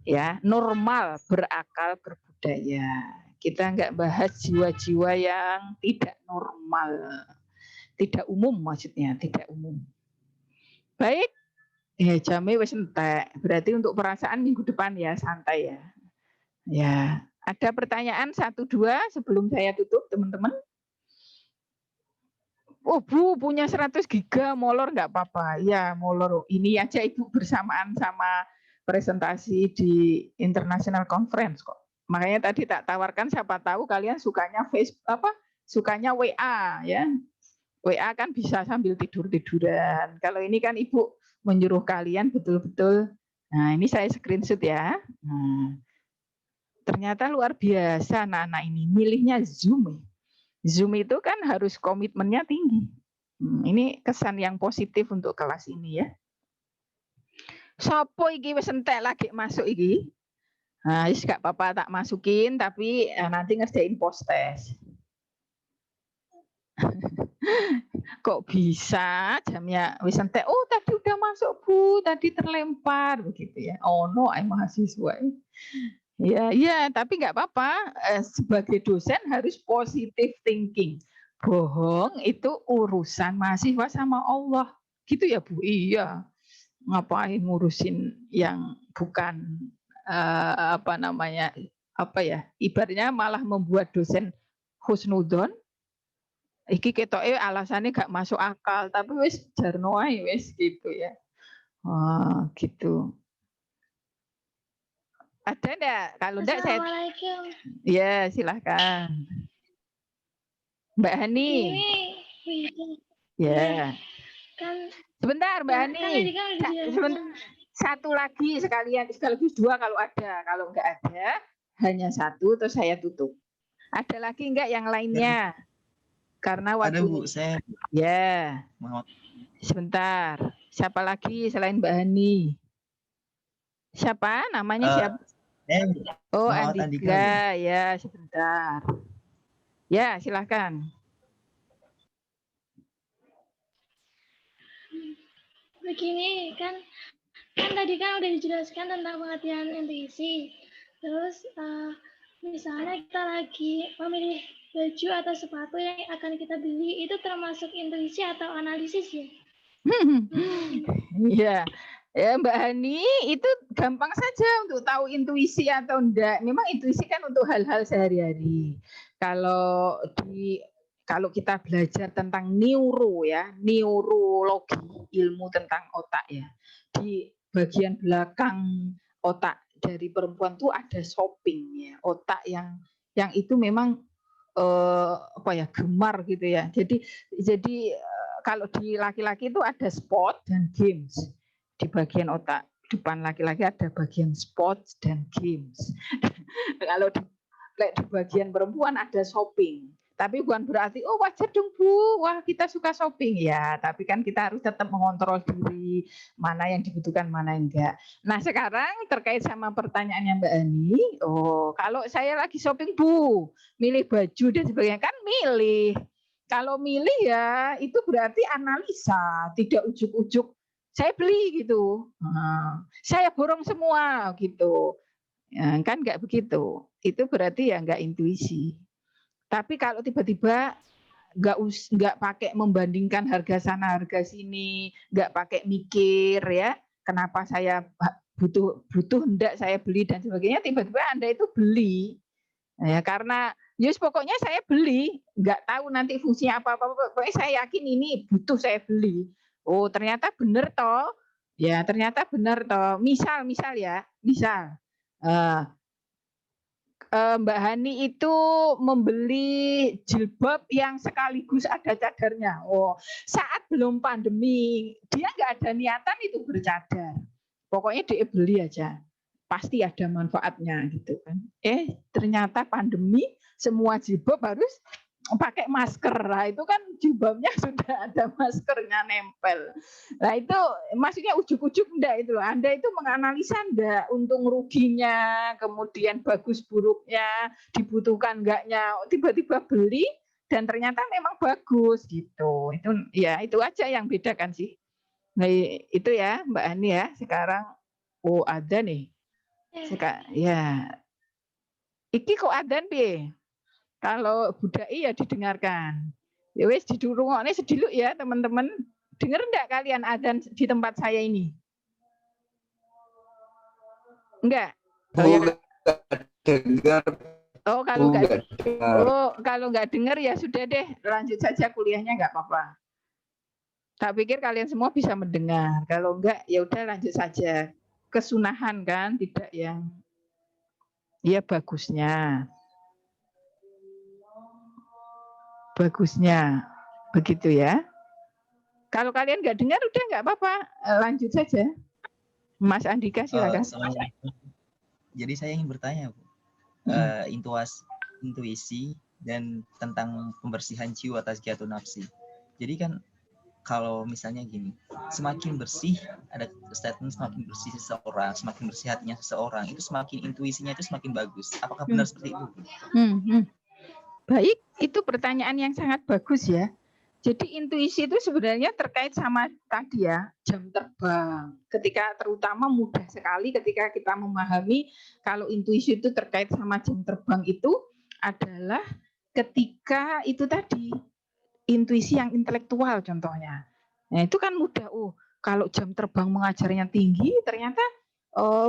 Ya, normal, berakal, berbudaya. Kita enggak bahas jiwa-jiwa yang tidak normal. Tidak umum maksudnya, tidak umum. Baik. Ya, jamnya wis entek. Berarti untuk perasaan minggu depan ya, santai ya. Ya, ada pertanyaan 1 2 sebelum saya tutup, teman-teman? Oh Bu, punya 100 giga molor nggak apa-apa. Ya molor. Ini aja Ibu bersamaan sama presentasi di International Conference kok. Makanya tadi tak tawarkan siapa tahu kalian sukanya sukanya WA ya. WA kan bisa sambil tidur-tiduran. Kalau ini kan Ibu menyuruh kalian betul-betul. Nah ini saya screenshot ya. Nah, ternyata luar biasa anak-anak ini. Milihnya Zoom. Zoom itu kan harus komitmennya tinggi. Ini kesan yang positif untuk kelas ini ya. Sopo iki wis entek lagi masuk iki? Nah, wis gak apa-apa tak masukin tapi nanti ngerjain post test. Kok bisa jamnya wis entek? Oh, tadi udah masuk Bu, tadi terlempar begitu ya. Oh no, mahasiswa. Ya, tapi nggak apa-apa. Sebagai dosen harus positive thinking. Bohong itu urusan mahasiswa sama Allah. Gitu ya Bu? Iya. Ngapain ngurusin yang bukan ibaratnya malah membuat dosen husnudon. Iki ketoke alasannya gak masuk akal, tapi wis jarno ae wis gitu ya. Gitu. Ada enggak? Kalau enggak saya. Assalamualaikum. Ya, silahkan. Mbak Hani. Ya. Kan sebentar Mbak Hani. sebentar. Satu lagi sekaligus 2 kalau ada. Kalau enggak ada, hanya 1 terus saya tutup. Ada lagi enggak yang lainnya? Karena waktu. Ada Bu, saya. Ya. Sebentar. Siapa lagi selain Mbak Hani? Siapa? Namanya siapa? Oh, Andika. Ya, sebentar. Ya, silahkan. Begini, kan tadi kan udah dijelaskan tentang pengertian intuisi. Terus misalnya kita lagi memilih baju atau sepatu yang akan kita beli, itu termasuk intuisi atau analisis ya? Iya. Ya Mbak Hani, itu gampang saja untuk tahu intuisi atau enggak. Memang intuisi kan untuk hal-hal sehari-hari. Kalau kita belajar tentang neurologi, ilmu tentang otak ya. Di bagian belakang otak dari perempuan tuh ada shopping ya, otak yang itu memang gemar gitu ya. Jadi kalau di laki-laki itu ada sport dan games. Di bagian otak depan laki-laki ada bagian sports dan games. Kalau di bagian perempuan ada shopping. Tapi bukan berarti wajar dong Bu, wah kita suka shopping ya. Tapi kan kita harus tetap mengontrol diri mana yang dibutuhkan, mana yang enggak. Nah sekarang terkait sama pertanyaannya Mbak Ani, kalau saya lagi shopping Bu, milih baju dan sebagainya kan milih. Kalau milih ya itu berarti analisa, tidak ujuk-ujuk saya beli gitu, saya borong semua gitu, ya, kan nggak begitu. Itu berarti ya nggak intuisi. Tapi kalau tiba-tiba nggak pakai membandingkan harga sana harga sini, nggak pakai mikir ya, kenapa saya butuh hendak saya beli dan sebagainya, tiba-tiba Anda itu beli. Ya karena pokoknya saya beli, nggak tahu nanti fungsinya apa-apa, pokoknya saya yakin ini butuh saya beli. Oh, ternyata benar toh. Ya, ternyata benar toh. Misal ya, Mbak Hani itu membeli jilbab yang sekaligus ada cadarnya. Oh, saat belum pandemi, dia nggak ada niatan itu bercadar. Pokoknya dia beli aja. Pasti ada manfaatnya gitu kan. Ternyata pandemi semua jilbab harus pakai masker. Nah, itu kan jilbabnya sudah ada maskernya nempel. Nah, itu maksudnya ujuk-ujuk enggak itu. Anda itu menganalisa enggak untung ruginya, kemudian bagus buruknya, dibutuhkan enggaknya, tiba-tiba beli dan ternyata memang bagus gitu. Itu aja yang bedakan sih. Nah, itu ya Mbak Ani ya. Sekarang ada nih. Ya. Iki kok adzan piye? Kalau budai ya didengarkan. Ya wes didurungokne sediluk ya teman-teman. Dengar enggak kalian adzan di tempat saya ini? Enggak. Dengar. Kalau nggak dengar ya sudah deh, lanjut saja kuliahnya nggak apa-apa. Tak pikir kalian semua bisa mendengar. Kalau enggak ya udah lanjut saja. Kesunahan kan, tidak yang ya bagusnya begitu ya. Kalau kalian nggak dengar udah nggak apa-apa, lanjut saja. Mas Andika silakan. Jadi saya ingin bertanya, Bu. Intuisi dan tentang pembersihan jiwa tazkiyatun nafsi. Jadi kan kalau misalnya gini, semakin bersih, ada statement semakin bersih seseorang, semakin bersih hatinya seseorang, itu semakin intuisinya itu semakin bagus. Apakah benar seperti itu? Baik, itu pertanyaan yang sangat bagus ya. Jadi intuisi itu sebenarnya terkait sama tadi ya, jam terbang. Terutama mudah sekali ketika kita memahami kalau intuisi itu terkait sama jam terbang itu adalah ketika itu tadi intuisi yang intelektual contohnya. Nah, itu kan mudah. Kalau jam terbang mengajarnya tinggi, ternyata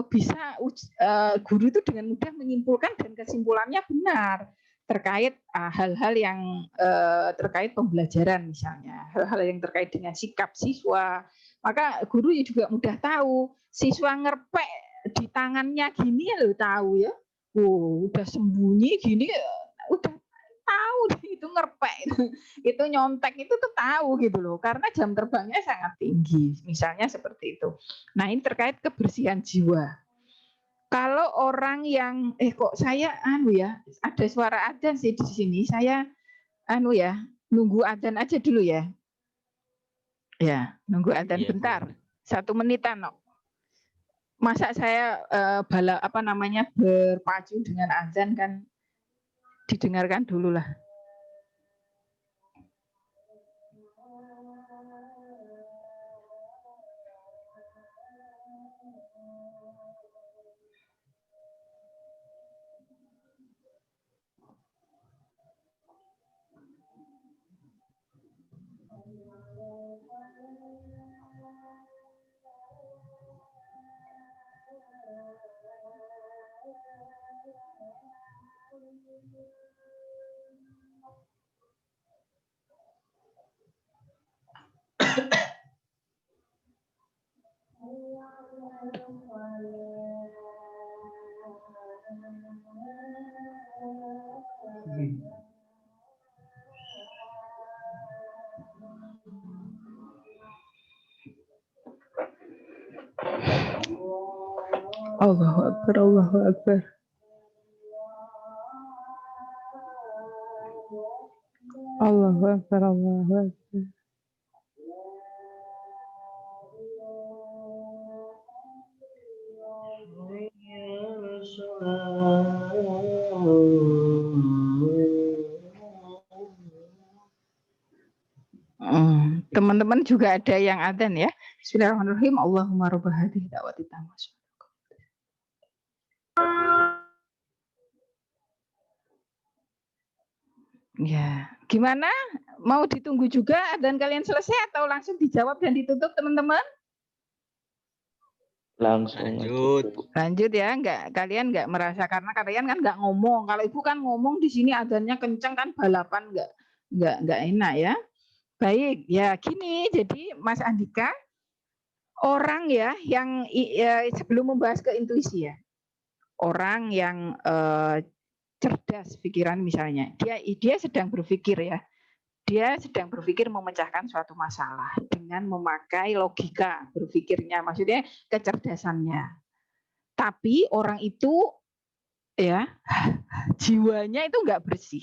bisa guru itu dengan mudah menyimpulkan dan kesimpulannya benar terkait hal-hal yang terkait pembelajaran misalnya, hal-hal yang terkait dengan sikap siswa. Maka guru juga mudah tahu siswa ngerpek di tangannya gini ya lo tahu ya. Udah sembunyi gini udah tahu itu ngerpek itu nyontek itu tuh tahu gitu loh, karena jam terbangnya sangat tinggi misalnya seperti itu. Nah, ini terkait kebersihan jiwa. Kalau orang yang kok saya ada suara adzan sih di sini, saya nunggu adzan aja dulu ya. Ya, nunggu adzan bentar. 1 menitan no. Masa saya berpacu dengan adzan kan, didengarkan dulu lah. Allahu Akbar, Allahu Akbar. Allahu Akbar, Allahu Akbar. Teman-teman juga ada yang adzan ya. Bismillahirrahmanirrahim. Allahumma rabb hadhihi da'wati tammah. Ya, gimana? Mau ditunggu juga dan kalian selesai atau langsung dijawab dan ditutup teman-teman? Langsung Lanjut. aja, Bu. Lanjut ya, kalian nggak merasa karena kalian kan nggak ngomong. Kalau ibu kan ngomong di sini adanya kenceng kan balapan nggak enak ya. Baik, ya gini. Jadi Mas Andika, orang ya yang sebelum membahas ke intuisi ya, orang yang cerdas pikiran misalnya, dia sedang berpikir ya, dia sedang berpikir memecahkan suatu masalah dengan memakai logika berpikirnya, maksudnya kecerdasannya. Tapi orang itu ya jiwanya itu nggak bersih.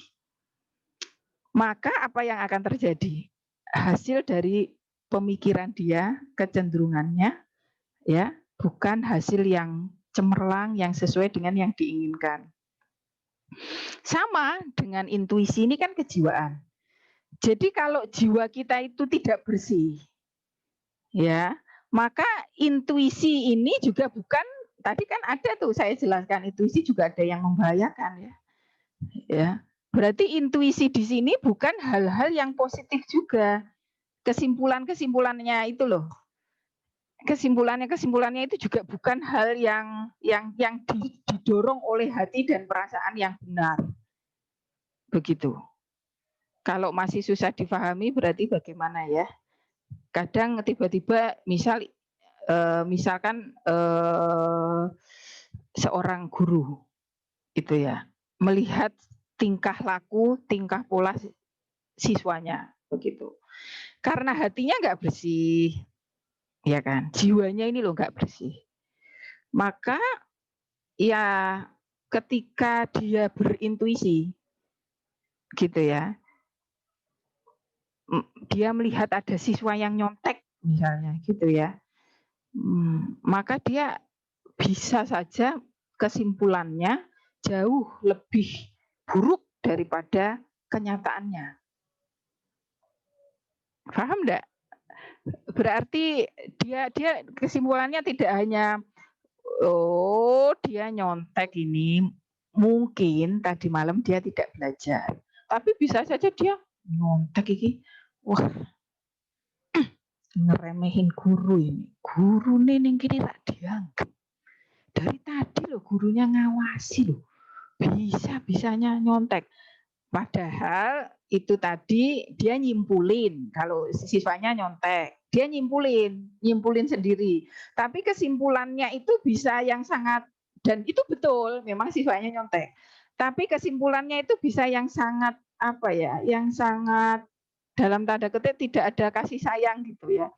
Maka apa yang akan terjadi? Hasil dari pemikiran dia, kecenderungannya ya, bukan hasil yang cemerlang yang sesuai dengan yang diinginkan. Sama dengan intuisi ini kan kejiwaan. Jadi kalau jiwa kita itu tidak bersih, ya, maka intuisi ini juga bukan, tadi kan ada tuh saya jelaskan intuisi juga ada yang membahayakan ya. Ya, berarti intuisi di sini bukan hal-hal yang positif juga. Kesimpulannya itu loh. Kesimpulannya itu juga bukan hal yang didorong oleh hati dan perasaan yang benar. Begitu. Kalau masih susah difahami berarti bagaimana ya? Kadang tiba-tiba misalkan seorang guru itu ya melihat tingkah laku, tingkah pola siswanya begitu. Karena hatinya nggak bersih, ya kan? Jiwanya ini loh nggak bersih. Maka ya ketika dia berintuisi, gitu ya, dia melihat ada siswa yang nyontek misalnya, gitu ya, maka dia bisa saja kesimpulannya jauh lebih buruk daripada kenyataannya. Paham enggak? Berarti dia kesimpulannya tidak hanya dia nyontek ini, mungkin tadi malam dia tidak belajar. Tapi bisa saja dia nyontek ini. Wah, ngeremehin guru ini. Guru ning kene tak dianggap. Dari tadi loh gurunya ngawasi loh. Bisa-bisanya nyontek. Padahal itu tadi dia nyimpulin kalau siswanya nyontek. Dia nyimpulin sendiri. Tapi kesimpulannya itu bisa yang sangat, dan itu betul memang siswanya nyontek. Tapi kesimpulannya itu bisa yang sangat apa ya, yang sangat dalam tanda kutip tidak ada kasih sayang gitu ya.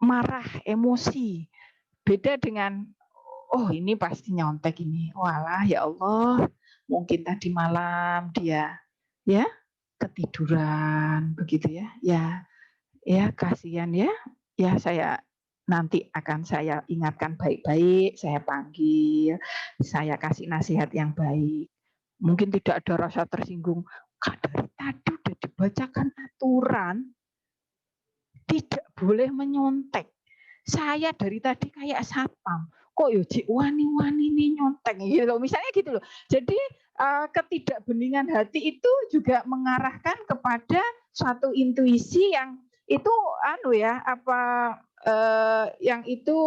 Marah, emosi. Beda dengan oh ini pasti nyontek ini. Walah ya Allah. Mungkin tadi malam dia ya ketiduran begitu ya. Ya kasihan ya. Ya saya nanti akan saya ingatkan baik-baik, saya panggil, saya kasih nasihat yang baik. Mungkin tidak ada rasa tersinggung. Kak dari tadi udah dibacakan aturan tidak boleh menyontek. Saya dari tadi kayak satpam. Kok yo cik wani-wani nih nyontek gitu. Misalnya gitu loh. Jadi ketidakbeningan hati itu juga mengarahkan kepada suatu intuisi yang itu yang itu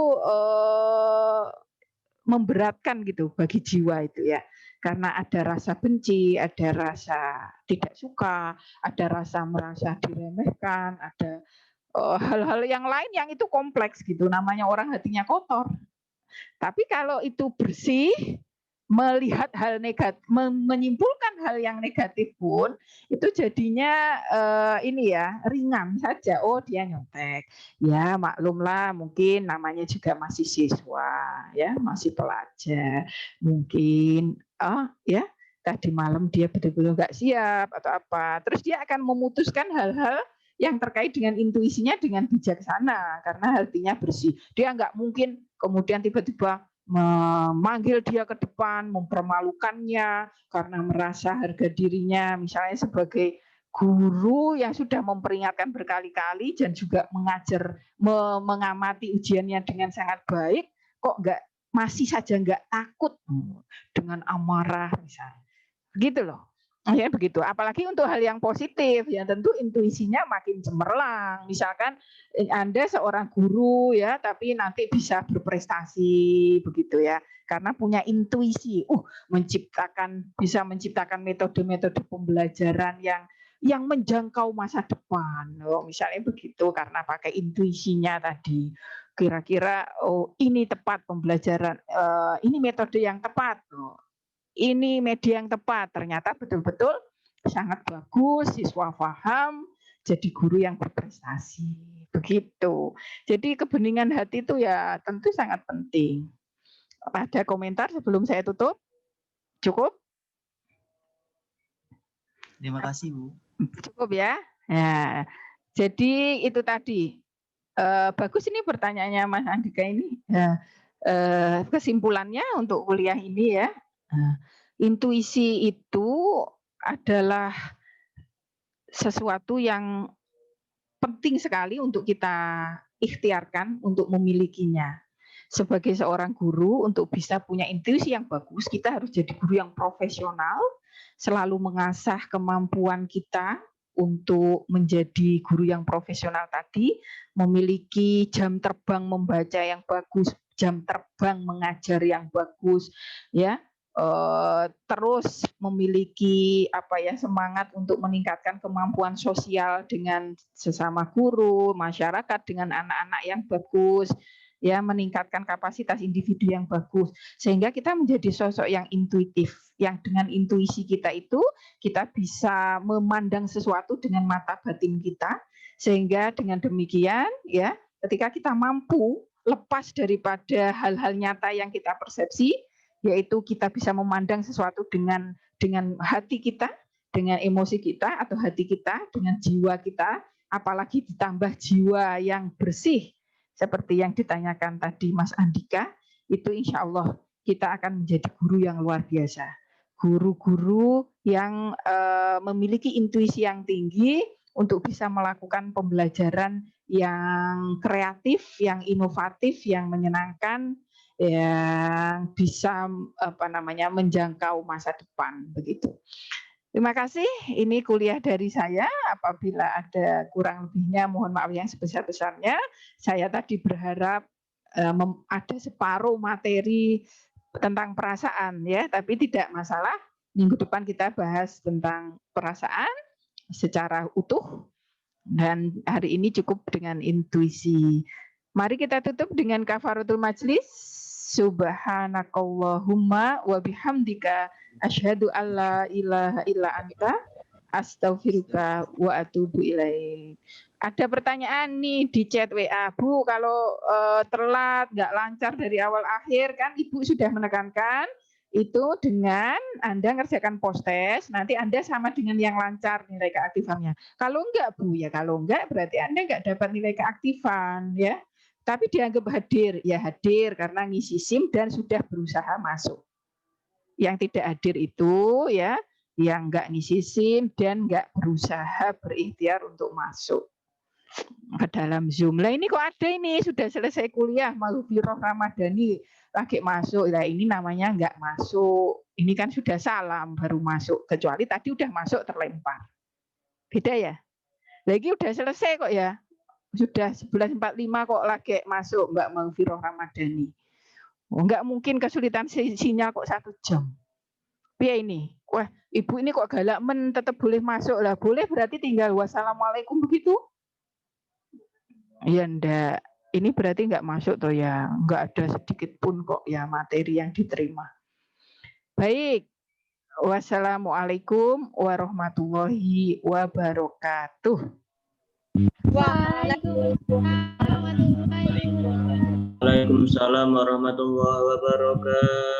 memberatkan gitu bagi jiwa itu ya. Karena ada rasa benci, ada rasa tidak suka, ada rasa merasa diremehkan, ada hal-hal yang lain yang itu kompleks gitu. Namanya orang hatinya kotor. Tapi kalau itu bersih, melihat hal negatif, menyimpulkan hal yang negatif pun itu jadinya ini ya ringan saja. Oh dia nyontek, ya maklumlah mungkin namanya juga masih siswa, ya masih pelajar, mungkin ya tadi malam dia betul-betul nggak siap atau apa. Terus dia akan memutuskan hal-hal yang terkait dengan intuisinya dengan bijaksana karena hatinya bersih. Dia nggak mungkin kemudian tiba-tiba memanggil dia ke depan, mempermalukannya karena merasa harga dirinya misalnya sebagai guru yang sudah memperingatkan berkali-kali dan juga mengajar, mengamati ujiannya dengan sangat baik, kok masih saja nggak takut dengan amarah misalnya. Gitu loh. Ya begitu. Apalagi untuk hal yang positif, ya tentu intuisinya makin cemerlang. Misalkan Anda seorang guru ya, tapi nanti bisa berprestasi begitu ya, karena punya intuisi. Bisa menciptakan metode-metode pembelajaran yang menjangkau masa depan. Misalnya begitu, karena pakai intuisinya tadi. Kira-kira ini tepat pembelajaran, ini metode yang tepat. Ini media yang tepat, ternyata betul-betul sangat bagus, siswa paham, jadi guru yang berprestasi. Begitu. Jadi kebeningan hati itu ya tentu sangat penting. Ada komentar sebelum saya tutup? Cukup? Terima kasih, Bu. Cukup ya. Nah, jadi itu tadi. Bagus ini pertanyaannya Mas Andika ini. Kesimpulannya untuk kuliah ini ya. Intuisi itu adalah sesuatu yang penting sekali untuk kita ikhtiarkan untuk memilikinya. Sebagai seorang guru, untuk bisa punya intuisi yang bagus, kita harus jadi guru yang profesional, selalu mengasah kemampuan kita untuk menjadi guru yang profesional tadi, memiliki jam terbang membaca yang bagus, jam terbang mengajar yang bagus, ya. Terus memiliki semangat untuk meningkatkan kemampuan sosial dengan sesama guru, masyarakat dengan anak-anak yang bagus, ya, meningkatkan kapasitas individu yang bagus, sehingga kita menjadi sosok yang intuitif, yang dengan intuisi kita itu kita bisa memandang sesuatu dengan mata batin kita, sehingga dengan demikian ya, ketika kita mampu lepas daripada hal-hal nyata yang kita persepsi, yaitu kita bisa memandang sesuatu dengan hati kita, dengan emosi kita atau hati kita, dengan jiwa kita, apalagi ditambah jiwa yang bersih seperti yang ditanyakan tadi Mas Andika, itu insya Allah kita akan menjadi guru yang luar biasa. Guru-guru yang memiliki intuisi yang tinggi untuk bisa melakukan pembelajaran yang kreatif, yang inovatif, yang menyenangkan, yang bisa menjangkau masa depan begitu. Terima kasih. Ini kuliah dari saya. Apabila ada kurang lebihnya, mohon maaf yang sebesar-besarnya. Saya tadi berharap ada separuh materi tentang perasaan ya, tapi tidak masalah. Minggu depan kita bahas tentang perasaan secara utuh. Dan hari ini cukup dengan intuisi. Mari kita tutup dengan kafaratul majlis. Subhanakallahumma wa bihamdika asyhadu alla ilaha illa anta astaghfiruka wa atubu ilaik. Ada pertanyaan nih di chat WA, Bu, kalau telat nggak lancar dari awal akhir kan Ibu sudah menekankan itu dengan Anda ngerjakan post test, nanti Anda sama dengan yang lancar nilai keaktifannya. Kalau enggak Bu, ya kalau enggak berarti Anda enggak dapat nilai keaktifan ya. Tapi dianggap hadir, ya hadir karena ngisi SIM dan sudah berusaha masuk. Yang tidak hadir itu ya, yang enggak ngisi SIM dan enggak berusaha berikhtiar untuk masuk ke dalam Zoom. Lah ini kok ada ini sudah selesai kuliah, Mahfiroh Ramadhani lagi masuk. Lah ini namanya enggak masuk. Ini kan sudah salam baru masuk, kecuali tadi udah masuk terlempar. Beda ya? Lagi udah selesai kok ya. Sudah 11.45 kok lagi masuk Mbak Mahfiroh Ramadhani. Enggak mungkin kesulitan sinyal kok 1 jam. Ya ini, wah Ibu ini kok galak tetap boleh masuk lah. Boleh berarti tinggal wassalamualaikum begitu? Ya enggak. Ini berarti enggak masuk toh ya. Enggak ada sedikit pun kok ya materi yang diterima. Baik. Wassalamualaikum warahmatullahi wabarakatuh. Waalaikumsalam warahmatullahi wabarakatuh. Waalaikumsalam warahmatullahi wabarakatuh.